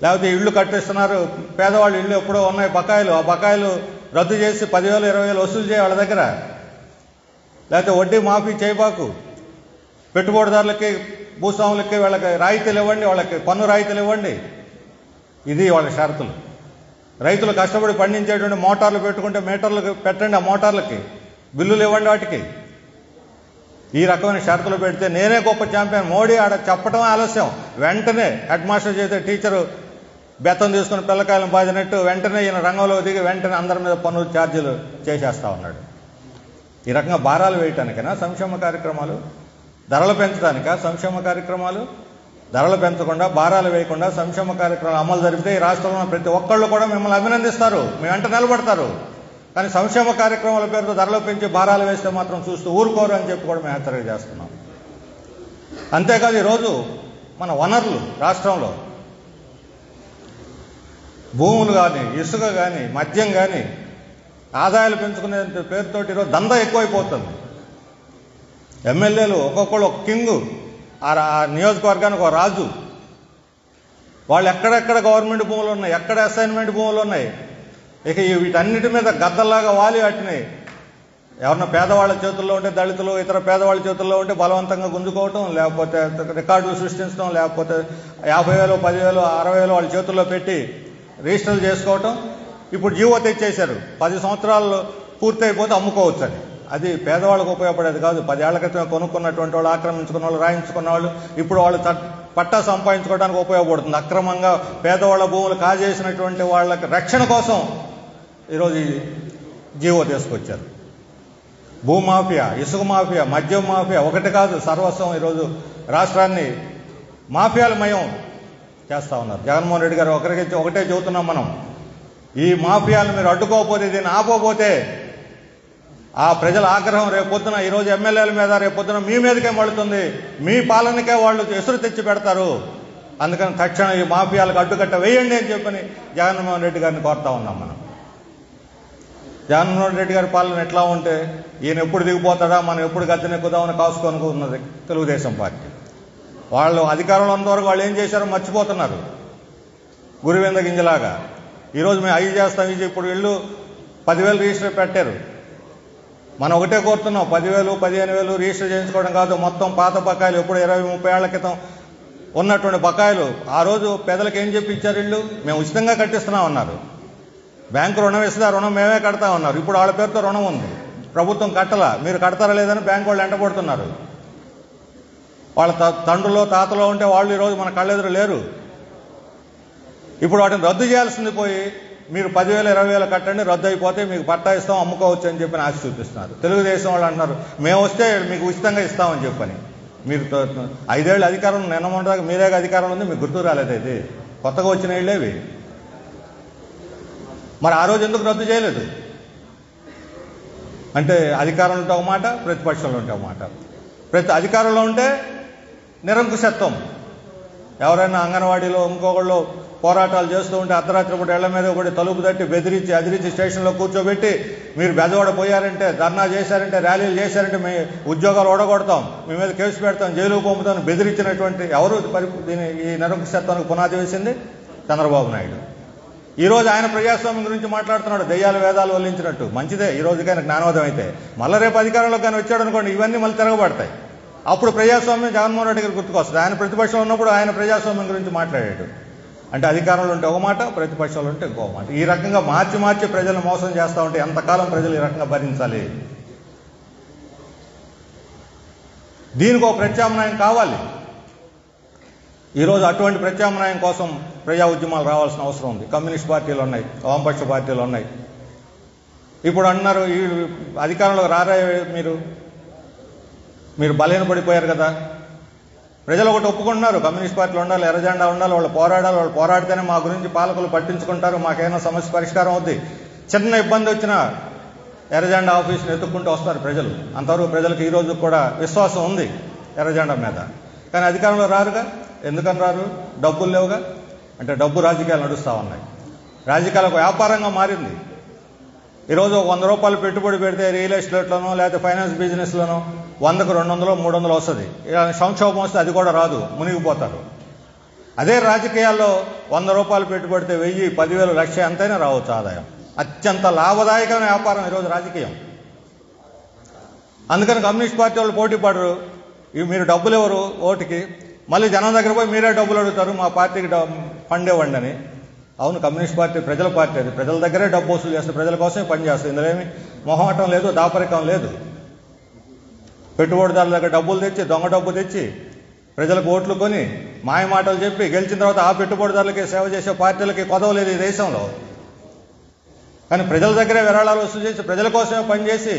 లేకపోతే ఇళ్ళు కట్టిస్తున్నారు, పేదవాళ్ళు ఇళ్ళు ఎప్పుడో ఉన్నాయి బకాయిలు, ఆ బకాయిలు రద్దు చేసి 10,000, 20,000 వసూలు చేయ వాళ్ళ దగ్గర, లేకపోతే వడ్డీ మాఫీ చేయబాకు, పెట్టుబడిదారులకి, భూస్వాములకి వాళ్ళకి రాయితీలు ఇవ్వండి, వాళ్ళకి పన్ను రాయితీలు ఇవ్వండి. ఇది వాళ్ళ షరతులు. రైతులు కష్టపడి పండించేటువంటి మోటార్లు పెట్టుకుంటే మీటర్లకు పెట్టండి, ఆ మోటార్లకి బిల్లులు ఇవ్వండి వాటికి. ఈ రకమైన షరతులు పెడితే నేనే గొప్ప ఛాంపియన్, మోడీ ఆడ చెప్పడం ఆలస్యం, వెంటనే హెడ్ మాస్టర్ చేసే టీచరు బెత్తం తీసుకుని పిల్లకాయలను బాధినట్టు వెంటనే ఈయన రంగంలో దిగి వెంటనే అందరి మీద పన్ను ఛార్జీలు చేసేస్తా ఉన్నాడు. ఈ రకంగా భారాలు వేయటానికైనా సంక్షేమ కార్యక్రమాలు, ధరలు పెంచడానికా సంక్షేమ కార్యక్రమాలు? ధరలు పెంచకుండా, భారాలు వేయకుండా సంక్షేమ కార్యక్రమాలు అమలు జరిపితే ఈ రాష్ట్రంలో ప్రతి ఒక్కళ్ళు కూడా మిమ్మల్ని అభినందిస్తారు, మీ వెంట నిలబడతారు. కానీ సంక్షేమ కార్యక్రమాల పేరుతో ధరలు పెంచి భారాలు వేస్తే మాత్రం చూస్తూ ఊరుకోరు అని చెప్పి కూడా మేము హెచ్చరిక చేస్తున్నాం. అంతేకాదు ఈరోజు మన వనరులు రాష్ట్రంలో భూములు కానీ, ఇసుక కానీ, మద్యం కానీ ఆదాయాలు పెంచుకునే పేరుతోటి ఈరోజు దందా ఎక్కువైపోతుంది. ఎమ్మెల్యేలు ఒక్కొక్కళ్ళు ఒక కింగు, ఆ నియోజకవర్గానికి ఒక రాజు. వాళ్ళు ఎక్కడెక్కడ గవర్నమెంట్ భూములు ఉన్నాయి, ఎక్కడ అసైన్మెంట్ భూములు ఉన్నాయి, ఇక వీటన్నిటి మీద గద్దల్లాగా వాలి వాటిని ఎవరన్నా పేదవాళ్ళ చేతుల్లో ఉంటే, దళితులు ఇతర పేదవాళ్ళ చేతుల్లో ఉంటే బలవంతంగా గుంజుకోవటం, లేకపోతే రికార్డులు సృష్టించడం, లేకపోతే 50,000, 10,000, 60,000 వాళ్ళ చేతుల్లో పెట్టి రిజిస్టర్లు చేసుకోవటం. ఇప్పుడు జీవో తెచ్చేశారు, 10 సంవత్సరాలు పూర్తయిపోతే అమ్ముకోవచ్చు అని. అది పేదవాళ్ళకు ఉపయోగపడేది కాదు. 10 ఏళ్ల క్రితం కొనుక్కున్నటువంటి వాళ్ళు, ఆక్రమించుకున్న వాళ్ళు, రాయించుకున్న వాళ్ళు ఇప్పుడు వాళ్ళు పట్టా సంపాదించుకోవడానికి ఉపయోగపడుతుంది. అక్రమంగా పేదవాళ్ళ భూములు కాజేసినటువంటి వాళ్ళకి రక్షణ కోసం ఈరోజు ఈ జీవో తీసుకొచ్చారు. భూమాఫియా, ఇసుక మాఫియా, మద్యం మాఫియా ఒకటి కాదు, సర్వస్వం ఈరోజు రాష్ట్రాన్ని మాఫియాలమయం చేస్తూ ఉన్నారు. జగన్మోహన్ రెడ్డి గారు ఒకటే చెబుతున్నాం మనం, ఈ మాఫియాలు మీరు అడ్డుకోకపోతే, దీన్ని ఆపోతే ఆ ప్రజల ఆగ్రహం రేపొద్దున ఈరోజు ఎమ్మెల్యేల మీద, రేపొద్దున మీ మీదకే మళ్ళుతుంది, మీ పాలనకే వాళ్ళు ఎసురు తెచ్చి పెడతారు. అందుకని తక్షణం ఈ మాఫియాలకు అడ్డుకట్ట వేయండి అని చెప్పని జగన్మోహన్ రెడ్డి గారిని కోరుతా ఉన్నాం మనం. జగన్మోహన్ రెడ్డి గారి పాలన ఎట్లా ఉంటే ఈయన ఎప్పుడు దిగిపోతాడా, మనం ఎప్పుడు గద్దెనెక్కుదామని కాసుకొని ఉన్నది తెలుగుదేశం పార్టీ. వాళ్ళు అధికారంలో ఉన్నంతవరకు వాళ్ళు ఏం చేశారో మర్చిపోతున్నారు, గురివింద గింజలాగా. ఈరోజు మేము అవి చేస్తాం, ఇది ఇప్పుడు వీళ్ళు 10,000 రిజిస్టర్ పెట్టారు. మనం ఒకటే కోరుతున్నాం, 10,000, 15,000 రిజిస్టర్ చేయించుకోవడం కాదు, మొత్తం పాత బకాయిలు ఎప్పుడు 20-30 ఏళ్ల క్రితం ఉన్నటువంటి బకాయిలు ఆ రోజు పేదలకు ఏం చెప్పి ఇచ్చారు వీళ్ళు, మేము ఉచితంగా కట్టిస్తున్నాం అన్నారు. బ్యాంకు రుణం ఇస్తే ఆ రుణం మేమే కడతా ఉన్నారు. ఇప్పుడు వాళ్ళ పేరుతో రుణం ఉంది, ప్రభుత్వం కట్టలా, మీరు కడతారా లేదని బ్యాంకు వాళ్ళు ఎంటపడుతున్నారు. వాళ్ళ తండ్రులో తాతలో ఉంటే వాళ్ళు ఈరోజు మన కళ్ళెదురు లేరు. ఇప్పుడు వాటిని రద్దు చేయాల్సింది పోయి మీరు 10,000, 20,000 కట్టండి, రద్దు అయిపోతే మీకు పట్టా ఇస్తాం, అమ్ముకోవచ్చు అని చెప్పి ఆశ చూపిస్తున్నారు. తెలుగుదేశం వాళ్ళు అంటున్నారు మేము వస్తే మీకు ఉచితంగా ఇస్తామని చెప్పని. మీరు 5 ఏళ్ళు అధికారం, నిన్న మొన్నదాకా మీరే అధికారం ఉంది, మీకు గుర్తు రాలేదు. ఇది కొత్తగా వచ్చిన ఇళ్ళేవి. మరి ఆ రోజు ఎందుకు రద్దు చేయలేదు అంటే, అధికారంలో ఉంటే ఒక మాట, ప్రతిపక్షంలో ఉంటే ఒక మాట. అధికారంలో ఉంటే నిరంకుశత్వం. ఎవరైనా అంగన్వాడీలో ఇంకొకళ్ళు పోరాటాలు చేస్తూ ఉంటే అర్ధరాత్రి పూట ఇళ్ల మీద ఒకటి తలుపు తట్టి బెదిరించి అదిరించి స్టేషన్లో కూర్చోబెట్టి మీరు బెజవాడ పోయారంటే, ధర్నా చేశారంటే, ర్యాలీలు చేశారంటే మీ ఉద్యోగాలు ఓడగొడతాం, మీ మీద కేసు పెడతాం, జైలుకు పంపుతాం బెదిరించినటువంటి ఎవరు ఈ నిరంకుశత్వానికి పునాది వేసింది? చంద్రబాబు నాయుడు. ఈరోజు ఆయన ప్రజాస్వామ్యం గురించి మాట్లాడుతున్నాడు, దెయ్యాలు వేదాలు వల్లించినట్టు. మంచిదే, ఈ రోజుకి ఆయన జ్ఞానోదయం అయితే. మళ్ళీ రేపు అధికారంలో కానీ వచ్చాడు అనుకోండి, ఇవన్నీ మళ్ళీ తిరగబడతాయి. అప్పుడు ప్రజాస్వామ్యం జగన్మోహన్ రెడ్డి గారు గుర్తుకొస్తుంది. ఆయన ప్రతిపక్షంలో ఉన్నప్పుడు ఆయన ప్రజాస్వామ్యం గురించి మాట్లాడాడు. అంటే అధికారంలో ఉంటే ఒక మాట, ప్రతిపక్షంలో ఉంటే ఇంకో మాట. ఈ రకంగా మార్చి ప్రజలను మోసం చేస్తూ ఉంటే ఎంతకాలం ప్రజలు ఈ రకంగా భరించాలి? దీనికి ఒక ప్రత్యామ్నాయం కావాలి. ఈరోజు అటువంటి ప్రత్యామ్నాయం కోసం ప్రజా ఉద్యమాలు రావాల్సిన అవసరం ఉంది. కమ్యూనిస్ట్ పార్టీలు ఉన్నాయి, వామపక్ష పార్టీలు ఉన్నాయి. ఇప్పుడు అన్నారు ఈ అధికారంలోకి రారా మీరు బలహీనపడిపోయారు కదా. ప్రజలు ఒకటి ఒప్పుకుంటున్నారు, కమ్యూనిస్ట్ పార్టీలు ఉండాలి, ఎర్రజెండా ఉండాలి, వాళ్ళు పోరాడాలి, వాళ్ళు పోరాడితేనే మా గురించి పాలకులు పట్టించుకుంటారు, మాకైనా సమస్య పరిష్కారం అవుద్ది. చిన్న ఇబ్బంది వచ్చినా ఎర్రజెండా ఆఫీసుని ఎత్తుక్కుంటూ వస్తారు ప్రజలు. అంతవరకు ప్రజలకు ఈ రోజు కూడా విశ్వాసం ఉంది ఎర్రజెండా మీద. కానీ అధికారంలో రారుగా. ఎందుకని రారు? డబ్బులు లేవుగా. అంటే డబ్బు రాజకీయాలు నడుస్తూ ఉన్నాయి. రాజకీయాలకు వ్యాపారంగా మారింది. ఈరోజు 100 రూపాయలు పెట్టుబడి పెడితే రియల్ ఎస్టేట్లోనో లేకపోతే ఫైనాన్స్ బిజినెస్లోనో 100కు 200, 300 వస్తుంది. సంక్షోభం వస్తే అది కూడా రాదు, మునిగిపోతారు. అదే రాజకీయాల్లో 100 రూపాయలు పెట్టుబడితే 1000, 10,000, 1,00,000 ఎంతైనా రావచ్చు ఆదాయం. అత్యంత లాభదాయకమైన వ్యాపారం ఈరోజు రాజకీయం. అందుకని కమ్యూనిస్ట్ పార్టీ వాళ్ళు పోటీ పడరు. మీరు డబ్బులు ఎవరు ఓటుకి, మళ్ళీ జనం దగ్గర పోయి మీరే డబ్బులు అడుగుతారు, మా పార్టీకి ఫండ్ ఇవ్వండి అని. అవును, కమ్యూనిస్ట్ పార్టీ ప్రజల పార్టీ, అది ప్రజల దగ్గరే డబ్బు వసూలు చేస్తుంది, ప్రజల కోసమే పనిచేస్తుంది. ఇందులో ఏమి మొహమాటం లేదు, దాపరికం లేదు. పెట్టుబడిదారుల దగ్గర డబ్బులు తెచ్చి, దొంగ డబ్బు తెచ్చి ప్రజలకు ఓట్లు కొని మాయ మాటలు చెప్పి గెలిచిన తర్వాత ఆ పెట్టుబడిదారులకి సేవ చేసే పార్టీలకి కొదవలేదు ఈ దేశంలో. కానీ ప్రజల దగ్గరే విరాళాలు వసూలు చేసి ప్రజల కోసమే పనిచేసి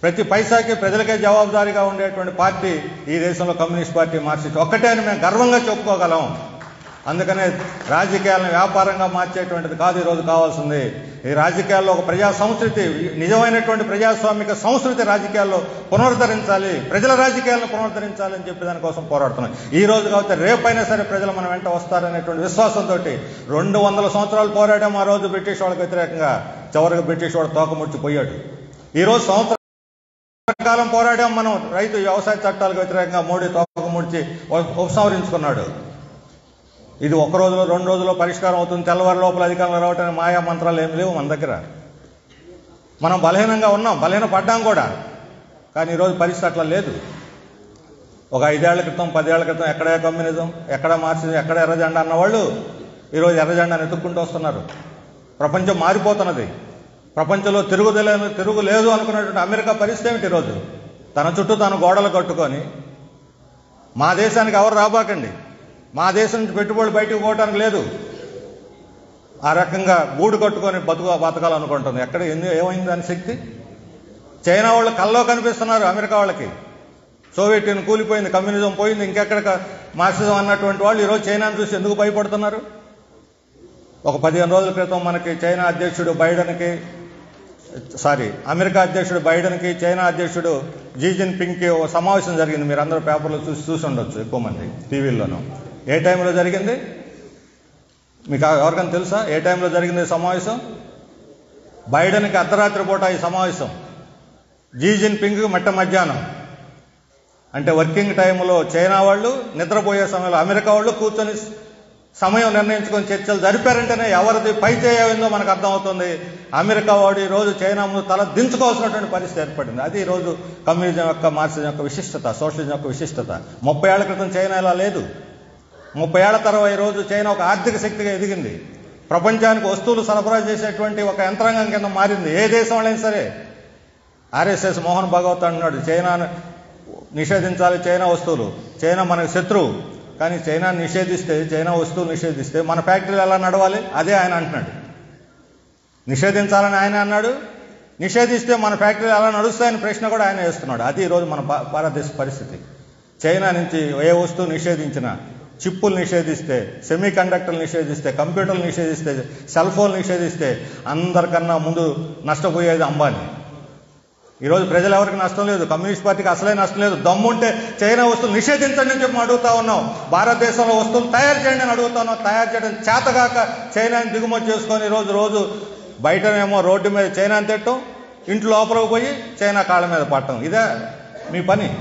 ప్రతి పైసాకి ప్రజలకే జవాబుదారీగా ఉండేటువంటి పార్టీ ఈ దేశంలో కమ్యూనిస్ట్ పార్టీ మార్క్సిస్ట్ ఒక్కటే అని మేము గర్వంగా చెప్పుకోగలం. అందుకనే రాజకీయాలను వ్యాపారంగా మార్చేటువంటిది కాదు ఈరోజు కావాల్సింది. ఈ రాజకీయాల్లో ఒక ప్రజా సంస్కృతి, నిజమైనటువంటి ప్రజాస్వామిక సంస్కృతి రాజకీయాల్లో పునరుద్ధరించాలి, ప్రజల రాజకీయాలను పునరుద్ధరించాలి అని చెప్పి దానికోసం పోరాడుతున్నాం. ఈ రోజు కాబట్టి రేపైనా సరే ప్రజలు మన వెంట వస్తారనేటువంటి విశ్వాసంతో 200 సంవత్సరాలు పోరాడాం. ఆ రోజు బ్రిటిష్ వాళ్ళకి వ్యతిరేకంగా, చివరికి బ్రిటిష్ వాడు తోక ముడిచిపోయాడు. ఈరోజు సంవత్సరాల కాలం పోరాడాం మనం రైతు వ్యవసాయ చట్టాలకు వ్యతిరేకంగా. మోడీ తోక ముడిచి ఉపసంహరించుకున్నాడు. ఇది 1 రోజులో 2 రోజుల్లో పరిష్కారం అవుతుంది, తెల్లవారి లోపల అధికారంలో రావడానికి మాయా మంత్రాలు ఏమి లేవు మన దగ్గర. మనం బలహీనంగా ఉన్నాం, బలహీన పడ్డాం కూడా. కానీ ఈరోజు పరిస్థితి అట్లా లేదు. ఒక 5 ఏళ్ల క్రితం 10 ఏళ్ల క్రితం ఎక్కడ కమ్యూనిజం, ఎక్కడ మార్క్సిజం, ఎక్కడ ఎర్రజెండా అన్నవాళ్ళు ఈరోజు ఎర్రజెండాను ఎత్తుక్కుంటూ వస్తున్నారు. ప్రపంచం మారిపోతున్నది. ప్రపంచంలో తిరుగు లేదు అనుకున్నటువంటి అమెరికా పరిస్థితి ఏమిటి ఈరోజు? తన చుట్టూ తాను గోడలు కట్టుకొని, మా దేశానికి ఎవరు రాబాకండి, మా దేశం నుంచి పెట్టుబడులు బయటకు పోవడానికి లేదు, ఆ రకంగా గూడు కట్టుకొని బతకాలనుకుంటుంది. ఎక్కడ ఏమైంది దాని శక్తి? చైనా వాళ్ళు కల్లో కనిపిస్తున్నారు అమెరికా వాళ్ళకి. సోవియట్ యూనియన్ కూలిపోయింది, కమ్యూనిజం పోయింది, ఇంకెక్కడ మార్క్సిజం అన్నటువంటి వాళ్ళు ఈరోజు చైనాను చూసి ఎందుకు భయపడుతున్నారు? ఒక 15 రోజుల క్రితం మనకి అమెరికా అధ్యక్షుడు బైడెన్కి చైనా అధ్యక్షుడు జీ జిన్పింగ్కి ఒక సమావేశం జరిగింది. మీరు అందరూ పేపర్లో చూసి ఉండొచ్చు, ఎక్కువ మంది టీవీల్లోనూ. ఏ టైంలో జరిగింది మీకు ఎవరికైనా తెలుసా? ఏ టైంలో జరిగింది సమావేశం? బైడెన్కి అర్ధరాత్రి పూట ఈ సమావేశం, జీ జిన్పింగ్కి మధ్యాహ్నం. అంటే వర్కింగ్ టైంలో చైనా వాళ్ళు, నిద్రపోయే సమయంలో అమెరికా వాళ్ళు కూర్చొని సమయం నిర్ణయించుకొని చర్చలు జరిపారంటేనే ఎవరిది పై చేయిందో మనకు అర్థమవుతుంది. అమెరికా వాడు ఈరోజు చైనా ముందు తల దించుకోవాల్సినటువంటి పరిస్థితి ఏర్పడింది. అది ఈరోజు కమ్యూనిజం యొక్క, మార్క్సిజం యొక్క విశిష్టత, సోషలిజం యొక్క విశిష్టత. 30 ఏళ్ల క్రితం చైనా ఇలా లేదు. 30 ఏళ్ల తర్వాత ఈరోజు చైనా ఒక ఆర్థిక శక్తిగా ఎదిగింది. ప్రపంచానికి వస్తువులు సరఫరా చేసేటువంటి ఒక యంత్రాంగం కింద మారింది. ఏ దేశం అయినా సరే. ఆర్ఎస్ఎస్ మోహన్ భగవత్ అంటున్నాడు చైనాను నిషేధించాలి, చైనా వస్తువులు, చైనా మనకు శత్రువు. కానీ చైనా నిషేధిస్తే, చైనా వస్తువులు నిషేధిస్తే మన ఫ్యాక్టరీలు ఎలా నడవాలి? అదే ఆయన అంటున్నాడు. నిషేధించాలని ఆయన అన్నాడు, నిషేధిస్తే మన ఫ్యాక్టరీలు ఎలా నడుస్తాయని ప్రశ్న కూడా ఆయన వేస్తున్నాడు. అది ఈరోజు మన భారతదేశ పరిస్థితి. చైనా నుంచి ఏ వస్తువు నిషేధించినా, చిప్పులు నిషేధిస్తే, సెమీ కండక్టర్లు నిషేధిస్తే, కంప్యూటర్లు నిషేధిస్తే, సెల్ ఫోన్లు నిషేధిస్తే అందరికన్నా ముందు నష్టపోయేది అంబానీ. ఈరోజు ప్రజలు ఎవరికి నష్టం లేదు, కమ్యూనిస్ట్ పార్టీకి అసలే నష్టం లేదు. దమ్ముంటే చైనా వస్తువులు నిషేధించండి అని చెప్పి అడుగుతా ఉన్నాం. భారతదేశంలో వస్తువులు తయారు చేయండి అని అడుగుతా ఉన్నాం. తయారు చేయడం చేతగాక చైనాని దిగుమతి చేసుకొని రోజు బయటనేమో రోడ్డు మీద చైనాని తిట్టడం, ఇంట్లో లోపలికి పోయి చైనా కాళ్ళ మీద పట్టడం. ఇదే మీ పని.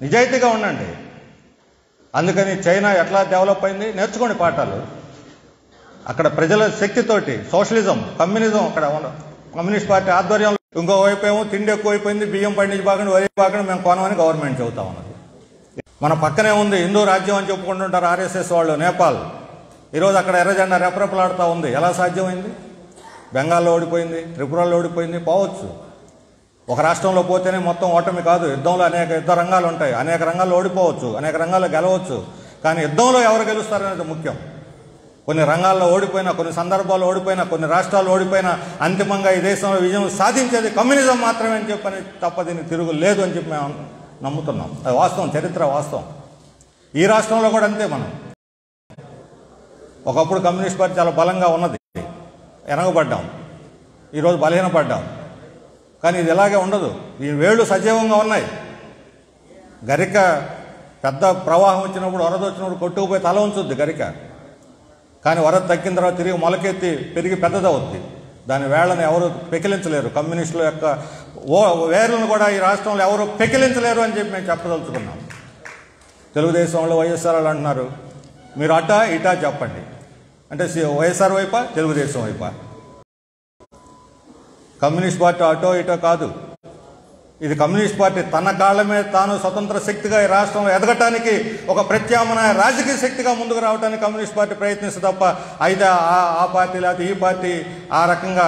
నిజాయితీగా ఉండండి. అందుకని చైనా ఎట్లా డెవలప్ అయింది నేర్చుకోండి పాఠాలు. అక్కడ ప్రజల శక్తితోటి సోషలిజం, కమ్యూనిజం, అక్కడ కమ్యూనిస్ట్ పార్టీ ఆధ్వర్యంలో. ఇంకోవైపు ఏమో తిండి ఎక్కువైపోయింది, బియ్యం పండించి బాగా వరి బాగా మేము కొనమని గవర్నమెంట్ చెబుతా ఉన్నది. మన పక్కనే ఉంది హిందూ రాజ్యం అని చెప్పుకుంటుంటారు ఆర్ఎస్ఎస్ వాళ్ళు, నేపాల్. ఈరోజు అక్కడ ఎర్రజెండా రెపరెపలాడుతూ ఉంది. ఎలా సాధ్యమైంది? బెంగాల్లో ఓడిపోయింది, త్రిపురలో ఓడిపోయింది. పోవచ్చు. ఒక రాష్ట్రంలో పోతేనే మొత్తం ఓటమి కాదు. యుద్ధంలో అనేక యుద్ధ రంగాలు ఉంటాయి. అనేక రంగాల్లో ఓడిపోవచ్చు, అనేక రంగాల్లో గెలవచ్చు. కానీ యుద్ధంలో ఎవరు గెలుస్తారనేది ముఖ్యం. కొన్ని రంగాల్లో ఓడిపోయినా, కొన్ని సందర్భాల్లో ఓడిపోయినా, కొన్ని రాష్ట్రాల్లో ఓడిపోయినా అంతిమంగా ఈ దేశంలో విజయం సాధించేది కమ్యూనిజం మాత్రమే అని చెప్పని తప్ప దీనికి తిరుగు లేదు అని చెప్పి మేము నమ్ముతున్నాం. అది వాస్తవం, చరిత్ర వాస్తవం. ఈ రాష్ట్రంలో కూడా అంతే. మనం ఒకప్పుడు కమ్యూనిస్ట్ పార్టీ చాలా బలంగా ఉన్నది, ఎనగబడ్డాం. ఈరోజు బలహీనపడ్డాం. కానీ ఇది ఇలాగే ఉండదు. ఈ వేళ్ళు సజీవంగా ఉన్నాయి. గరిక పెద్ద ప్రవాహం వచ్చినప్పుడు, వరద వచ్చినప్పుడు కొట్టుకుపోయి తల ఉంచుద్ది గరిక. కానీ వరద తగ్గిన తర్వాత తిరిగి మొలకెత్తి పెరిగి పెద్దదవుద్ది. దాని వేళ్లను ఎవరు పెకిలించలేరు. కమ్యూనిస్టుల యొక్క వేర్లను కూడా ఈ రాష్ట్రంలో ఎవరు పెకిలించలేరు అని చెప్పి మేము చెప్పదలుచుకున్నాం. తెలుగుదేశంలో వైఎస్ఆర్ వాళ్ళు అంటున్నారు, మీరు అటా ఇటా చెప్పండి. అంటే వైఎస్ఆర్ వైపా, తెలుగుదేశం వైపా? కమ్యూనిస్ట్ పార్టీ అటో ఇటో కాదు. ఇది కమ్యూనిస్ట్ పార్టీ తన కాళ్ల మీద తాను స్వతంత్ర శక్తిగా ఈ రాష్ట్రంలో ఎదగటానికి, ఒక ప్రత్యామ్నాయ రాజకీయ శక్తిగా ముందుకు రావడానికి కమ్యూనిస్ట్ పార్టీ ప్రయత్నిస్తుంది తప్ప అయితే ఆ పార్టీ లేకపోతే ఈ పార్టీ ఆ రకంగా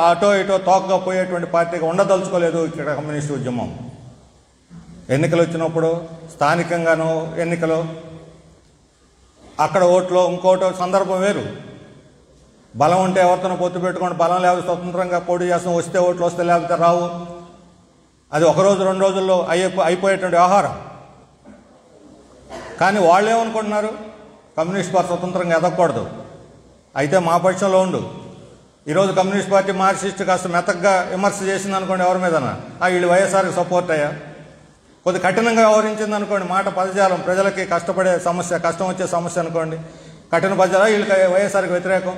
అటో ఇటో తోకగా పోయేటువంటి పార్టీగా ఉండదలుచుకోలేదు ఇక్కడ కమ్యూనిస్ట్ ఉద్యమం. ఎన్నికలు వచ్చినప్పుడు స్థానికంగానో ఎన్నికలు, అక్కడ ఓట్లో ఇంకోటో సందర్భం వేరు. బలం ఉంటే ఎవరితోనో పొత్తు పెట్టుకోండి, బలం లేకపోతే స్వతంత్రంగా పోటీ చేస్తాం, వస్తే ఓట్లు వస్తే లేకపోతే రావు. అది 1 రోజు 2 రోజుల్లో అయిపోయేటువంటి వ్యవహారం. కానీ వాళ్ళు ఏమనుకుంటున్నారు, కమ్యూనిస్ట్ పార్టీ స్వతంత్రంగా ఎదగకూడదు, అయితే మా పక్షంలో ఉండు, ఈరోజు కమ్యూనిస్ట్ పార్టీ మార్క్సిస్ట్ కాస్త మెతగ్గా విమర్శ చేసింది అనుకోండి ఎవరి మీదనా, వీళ్ళు వైఎస్ఆర్కి సపోర్ట్ అయ్యా. కొద్ది కఠినంగా వ్యవహరించింది అనుకోండి, మాట పదజాలం ప్రజలకి కష్టపడే సమస్య, కష్టం వచ్చే సమస్య అనుకోండి, కఠిన పదజాలం వీళ్ళకి వైఎస్ఆర్కి వ్యతిరేకం.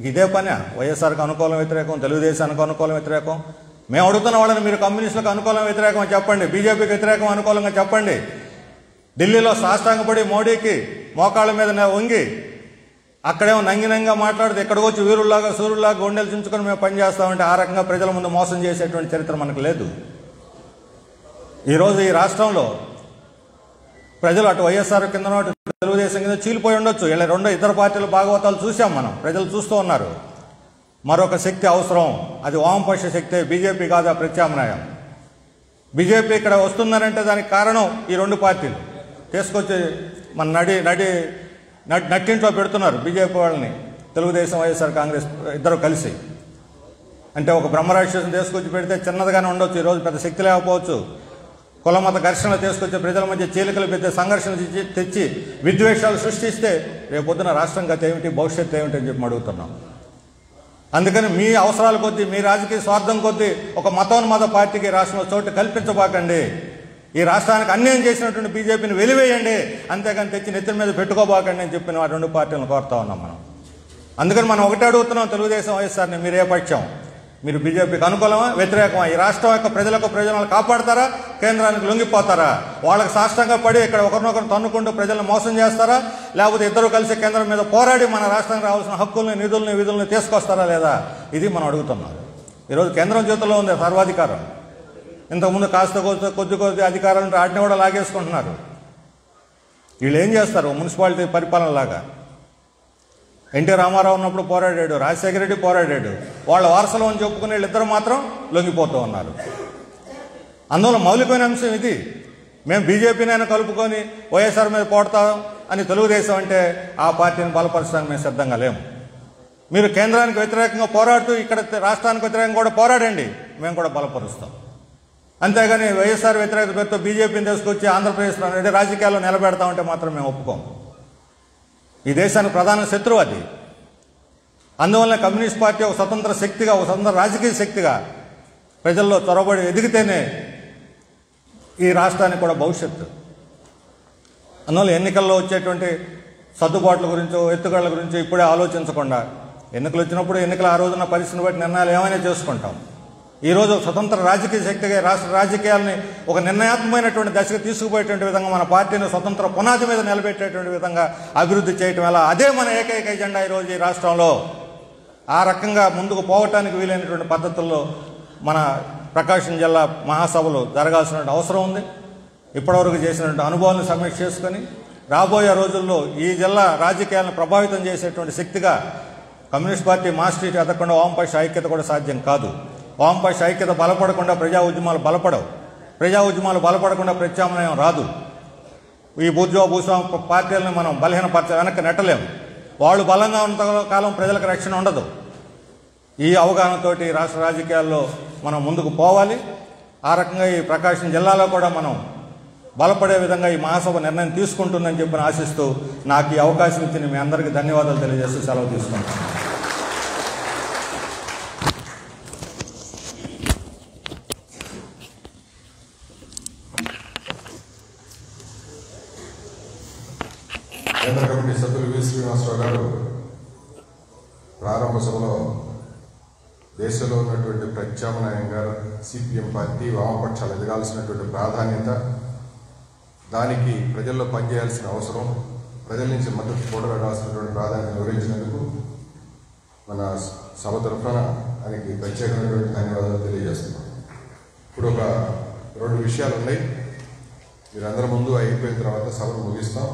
ఇదే పని వైఎస్ఆర్కి అనుకూలం వ్యతిరేకం, తెలుగుదేశానికి అనుకూలం వ్యతిరేకం. మేము అడుగుతున్న వాళ్ళని మీరు కమ్యూనిస్టులకు అనుకూలం వ్యతిరేకం అని చెప్పండి, బీజేపీకి వ్యతిరేకం అనుకూలంగా చెప్పండి. ఢిల్లీలో సాష్టాంగపడి మోడీకి మోకాళ్ళ మీద వంగి అక్కడేమో నంగినంగా మాట్లాడితే ఇక్కడికి వచ్చి వీరుల్లాగా సూర్యుల్లాగా గుండెలు చించుకొని మేము పనిచేస్తామంటే ఆ రకంగా ప్రజల ముందు మోసం చేసేటువంటి చరిత్ర మనకు లేదు. ఈరోజు ఈ రాష్ట్రంలో ప్రజలు అటు వైఎస్ఆర్ కింద తెలుగుదేశం కింద చీలిపోయి ఉండొచ్చు. ఇలా ఇతర పార్టీల భాగవతాలు చూసాం మనం, ప్రజలు చూస్తూ ఉన్నారు. మరొక శక్తి అవసరం, అది వామపక్ష శక్తి, బీజేపీ కాదు ఆ ప్రత్యామ్నాయం. బీజేపీ ఇక్కడ వస్తుందనంటే దానికి కారణం ఈ రెండు పార్టీలు తీసుకొచ్చి మన నట్టింట్లో పెడుతున్నారు బీజేపీ వాళ్ళని, తెలుగుదేశం వైఎస్ఆర్ కాంగ్రెస్ ఇద్దరు కలిసి. అంటే ఒక బ్రహ్మరాక్షసుని తీసుకొచ్చి పెడితే చిన్నదిగానే ఉండొచ్చు, ఈరోజు పెద్ద శక్తి లేకపోవచ్చు. కులమత ఘర్షణలు తీసుకొచ్చి ప్రజల మధ్య చీలికలు పెద్ద సంఘర్షణలు తెచ్చి విద్వేషాలు సృష్టిస్తే రేపొద్దున రాష్ట్రం గత ఏమిటి, భవిష్యత్తు ఏమిటి అని చెప్పి అడుగుతున్నాం. అందుకని మీ అవసరాల కొద్దీ, మీ రాజకీయ స్వార్థం కొద్దీ ఒక మతోన్మత పార్టీకి రాష్ట్రంలో చోటు కల్పించబాకండి. ఈ రాష్ట్రానికి అన్యాయం చేసినటువంటి బీజేపీని వెలివేయండి, అంతేగాని తెచ్చి నెత్తిన మీద పెట్టుకోబాకండి అని చెప్పిన ఆ రెండు పార్టీలను కోరుతా ఉన్నాం మనం. అందుకని మనం ఒకటే అడుగుతున్నాం తెలుగుదేశం వైఎస్ఆర్ని, మీరు ఏ పక్షం? మీరు బీజేపీకి అనుకూలమా వ్యతిరేకమా? ఈ రాష్ట్రం యొక్క ప్రజలకు ప్రయోజనాలు కాపాడతారా, కేంద్రానికి లొంగిపోతారా? వాళ్ళకి సాష్టంగా పడి ఇక్కడ ఒకరినొకరు తన్నుకుంటూ ప్రజలను మోసం చేస్తారా, లేకపోతే ఇద్దరు కలిసి కేంద్రం మీద పోరాడి మన రాష్ట్రానికి రావాల్సిన హక్కుల్ని, నిధుల్ని, విధుల్ని తీసుకొస్తారా లేదా? ఇది మనం అడుగుతున్నాం. ఈరోజు కేంద్రం చేతుల్లో ఉంది సర్వాధికారం. ఇంతకుముందు కాస్త కొద్ది అధికారాలను వాటిని కూడా లాగేసుకుంటున్నారు. వీళ్ళు ఏం చేస్తారు? మున్సిపాలిటీ పరిపాలనలాగా. ఎన్టీ రామారావు ఉన్నప్పుడు పోరాడాడు, రాజశేఖర రెడ్డి పోరాడాడు, వాళ్ళ వారసులు అని చెప్పుకునే వీళ్ళిద్దరు మాత్రం లొంగిపోతూ ఉన్నారు. అందువల్ల మౌలికమైన అంశం ఇది. మేము బీజేపీనైనా కలుపుకొని వైఎస్ఆర్ మీద పోడతాం అని తెలుగుదేశం అంటే ఆ పార్టీని బలపరచడానికి మేము సిద్ధంగా లేము. మీరు కేంద్రానికి వ్యతిరేకంగా పోరాడుతూ ఇక్కడ రాష్ట్రానికి వ్యతిరేకంగా కూడా పోరాడండి, మేము కూడా బలపరుస్తాం. అంతేగాని వైఎస్ఆర్ వ్యతిరేకత పేరుతో బీజేపీని తీసుకొచ్చి ఆంధ్రప్రదేశ్లో రాజకీయాల్లో నిలబెడతామంటే మాత్రం మేము ఒప్పుకోం. ఈ దేశానికి ప్రధాన శత్రువు అది. అందువల్ల కమ్యూనిస్ట్ పార్టీ ఒక స్వతంత్ర శక్తిగా, ఒక స్వతంత్ర రాజకీయ శక్తిగా ప్రజల్లో చొరబడి ఎదిగితేనే ఈ రాష్ట్రానికి కూడా భవిష్యత్తు. అందువల్ల ఎన్నికల్లో వచ్చేటువంటి సర్దుబాట్ల గురించో ఎత్తుగడల గురించో ఇప్పుడే ఆలోచించకుండా, ఎన్నికలు వచ్చినప్పుడు ఎన్నికల ఆ రోజున పరిస్థితిని బట్టి నిర్ణయాలు ఏమైనా చేసుకుంటాం. ఈరోజు స్వతంత్ర రాజకీయ శక్తిగా రాష్ట్ర రాజకీయాలని ఒక నిర్ణయాత్మకమైనటువంటి దశకు తీసుకుపోయేటువంటి విధంగా మన పార్టీని స్వతంత్ర పునాది మీద నిలబెట్టేటువంటి విధంగా అభివృద్ధి చేయటం ఎలా, అదే మన ఏకైక ఎజెండా ఈరోజు ఈ రాష్ట్రంలో. ఆ రకంగా ముందుకు పోవటానికి వీలైనటువంటి పద్ధతుల్లో మన ప్రకాశం జిల్లా మహాసభలు జరగాల్సినటువంటి అవసరం ఉంది. ఇప్పటివరకు చేసినటువంటి అనుభవాలను సమీక్ష చేసుకొని రాబోయే రోజుల్లో ఈ జిల్లా రాజకీయాలను ప్రభావితం చేసేటువంటి శక్తిగా కమ్యూనిస్ట్ పార్టీ మార్క్సిస్ట్ ఎదగకుండా వామపక్ష ఐక్యత కూడా సాధ్యం కాదు. వామపక్ష ఐక్యత బలపడకుండా ప్రజా ఉద్యమాలు బలపడవు. ప్రజా ఉద్యమాలు బలపడకుండా ప్రత్యామ్నాయం రాదు. ఈ భూస్వామి పార్టీలను మనం వెనక్కి నెట్టలేము. వాళ్ళు బలంగా ఉన్న కాలం ప్రజలకు రక్షణ ఉండదు. ఈ అవగాహనతోటి రాష్ట్ర రాజకీయాల్లో మనం ముందుకు పోవాలి. ఆ రకంగా ఈ ప్రకాశం జిల్లాలో కూడా మనం బలపడే విధంగా ఈ మహాసభ నిర్ణయం తీసుకుంటుందని చెప్పి ఆశిస్తూ నాకు ఈ అవకాశం ఇచ్చిన మీ అందరికీ ధన్యవాదాలు తెలియజేస్తూ సెలవు తీసుకుంటాను. కేంద్ర కమిటీ సభ్యులు వి శ్రీనివాసరావు గారు ప్రారంభ సభలో దేశంలో ఉన్నటువంటి ప్రత్యామ్నాయంగా సిపిఎం పార్టీ వామపక్షాలు ఎదగాల్సినటువంటి ప్రాధాన్యత, దానికి ప్రజల్లో పనిచేయాల్సిన అవసరం, ప్రజల నుంచి మద్దతు కూడబెట్టాల్సినటువంటి ప్రాధాన్యత వివరించినందుకు మన సభ తరఫున ఆయనకి ప్రత్యేకమైనటువంటి ధన్యవాదాలు తెలియజేస్తున్నాం. ఇప్పుడు ఒక 2 విషయాలు ఉన్నాయి. మీరందరి ముందు అయిపోయిన తర్వాత సభను ముగిస్తాం.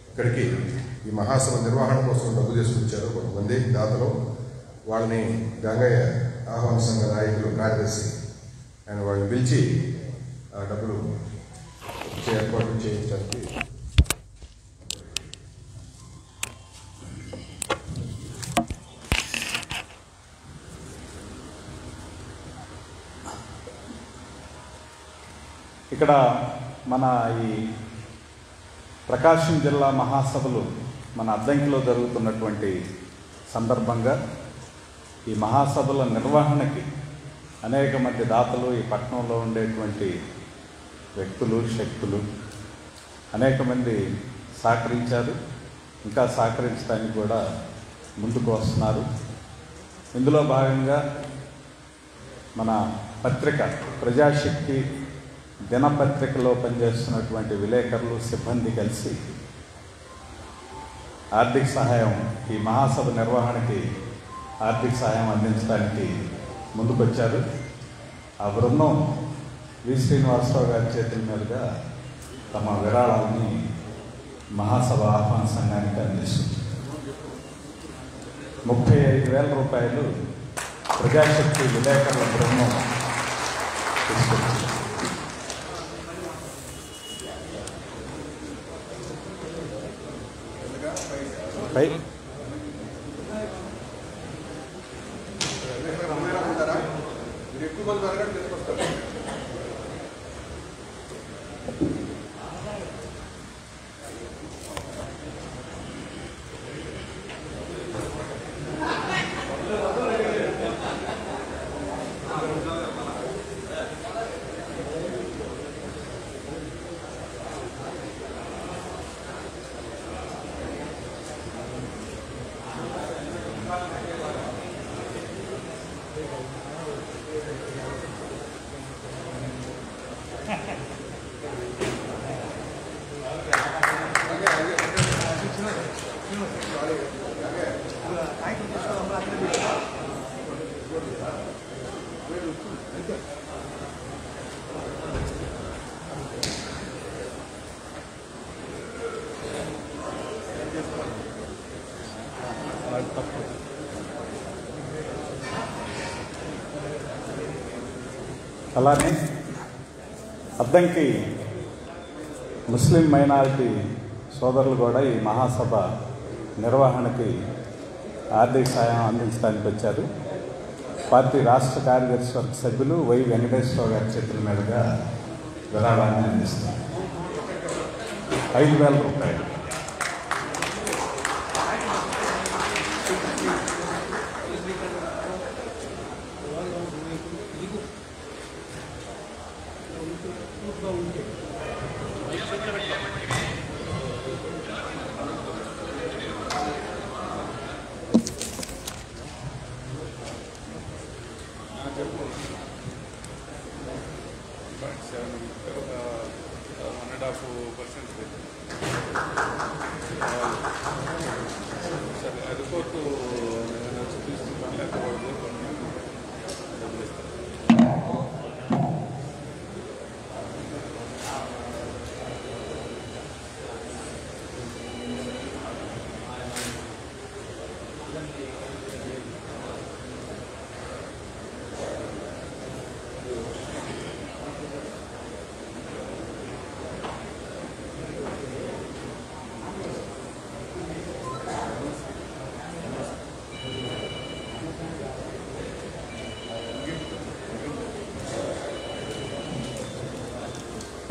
ఇక్కడికి ఈ మహాసభ నిర్వహణ కోసం డబ్బు తీసుకొచ్చారు కొంతమంది దాతలు. వాళ్ళని గంగయ్య ఆహ్వాన సంఘ నాయకులు కార్యదర్శి ఆయన వాళ్ళని పిలిచి ఆ డబ్బులు ఏర్పాటు చేయించడానికి ఇక్కడ మన ఈ ప్రకాశం జిల్లా మహాసభలు మన అద్దంకిలో జరుగుతున్నటువంటి సందర్భంగా ఈ మహాసభల నిర్వహణకి అనేక మంది దాతలు, ఈ పట్టణంలో ఉండేటువంటి వ్యక్తులు, శక్తులు అనేక మంది సహకరించారు. ఇంకా సహకరించడానికి కూడా ముందుకు వస్తున్నారు. ఇందులో భాగంగా మన పత్రిక ప్రజాశక్తి దినపత్రికలో పనిచేస్తున్నటువంటి విలేకరులు, సిబ్బంది కలిసి ఆర్థిక సహాయం, ఈ మహాసభ నిర్వహణకి ఆర్థిక సహాయం అందించడానికి ముందుకొచ్చారు. ఆ బృందం వి శ్రీనివాసరావు గారి చేతుల మీదుగా తమ విరాళాలని మహాసభ ఆహ్వాన సంఘానికి అందిస్తుంది. 35,000 రూపాయలు ప్రజాశక్తి విలేకరుల బృందం తీసుకొచ్చింది. అలానే అద్దంకి ముస్లిం మైనారిటీ సోదరులు కూడా ఈ మహాసభ నిర్వహణకి ఆర్థిక సాయం అందించడానికి వచ్చారు. పార్టీ రాష్ట్ర కార్యదర్శి వర్గ సభ్యులు వై వెంకటేశ్వరరావు గారి చేతుల మీదుగా విరాళాన్ని అందిస్తారు. 5,000 రూపాయలు.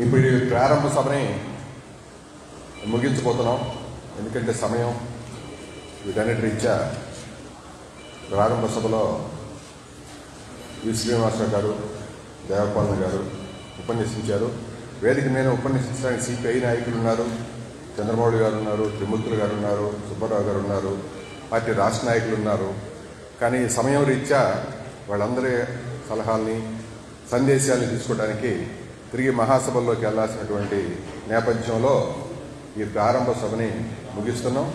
ఇప్పుడు ఈ ప్రారంభ సభని ముగించబోతున్నాం. ఎందుకంటే సమయం వీటన్నిటి రీత్యా ప్రారంభ సభలో వి శ్రీనివాసరావు గారు, దేవపాలన గారు ఉపన్యసించారు. వేదిక మీద ఉపన్యసించడానికి సిపిఐ నాయకులు ఉన్నారు, చంద్రబాబు గారు ఉన్నారు, త్రిమూర్తులు గారు ఉన్నారు, సుబ్బారావు గారు ఉన్నారు, పార్టీ రాష్ట్ర నాయకులు ఉన్నారు. కానీ సమయం రీత్యా వాళ్ళందరి సలహాల్ని, సందేశాన్ని తీసుకోవడానికి తిరిగి మహాసభల్లోకి వెళ్లాల్సినటువంటి నేపథ్యంలో ఈ ప్రారంభ సభని ముగిస్తున్నాం.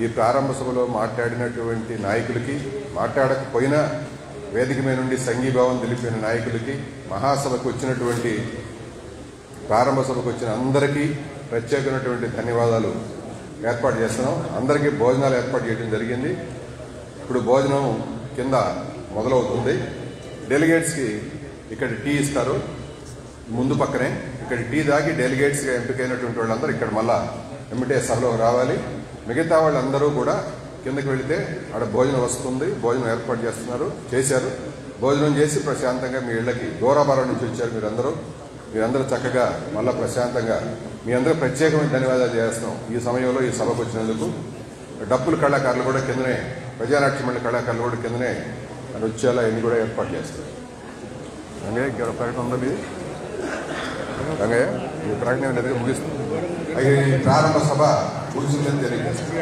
ఈ ప్రారంభ సభలో మాట్లాడినటువంటి నాయకులకి, మాట్లాడకపోయినా వేదిక మీద నుండి సంఘీభావం తెలిపిన నాయకులకి, మహాసభకు వచ్చినటువంటి ప్రారంభ సభకు వచ్చిన అందరికీ ప్రత్యేకమైనటువంటి ధన్యవాదాలు ఏర్పాటు చేస్తున్నాం. అందరికీ భోజనాలు ఏర్పాటు చేయడం జరిగింది. ఇప్పుడు భోజనం కింద మొదలవుతుంది. డెలిగేట్స్కి ఇక్కడ టీ ఇస్తారు ముందు పక్కనే. ఇక్కడ టీ తాగి డెలిగేట్స్గా ఎంపికైనటువంటి వాళ్ళందరూ ఇక్కడ మళ్ళా ఎమ్మిటే సభలో రావాలి. మిగతా వాళ్ళందరూ కూడా కిందకి వెళితే ఆడ భోజనం వస్తుంది, భోజనం ఏర్పాటు చేశారు. భోజనం చేసి ప్రశాంతంగా మీ ఇళ్ళకి, దూరాభారం నుంచి వచ్చారు మీరందరూ చక్కగా మళ్ళా ప్రశాంతంగా, మీ అందరూ ప్రత్యేకమైన ధన్యవాదాలు చేస్తున్నాం ఈ సమయంలో ఈ సభకు వచ్చినందుకు. డప్పుల కళాకారులు కూడా కిందనే ప్రజానాట్య మండలి కళాకారులు కూడా కిందనే నృత్యాలు అవన్నీ కూడా ఏర్పాటు చేస్తారు. రంగయ్య ఇక్కడ ప్రకటన ఉందా? రంగయ్య ఈ ప్రకటన లేదు, ముగిస్తుంది. ప్రారంభ సభ ముగిసిందని తెలియజేస్తారు.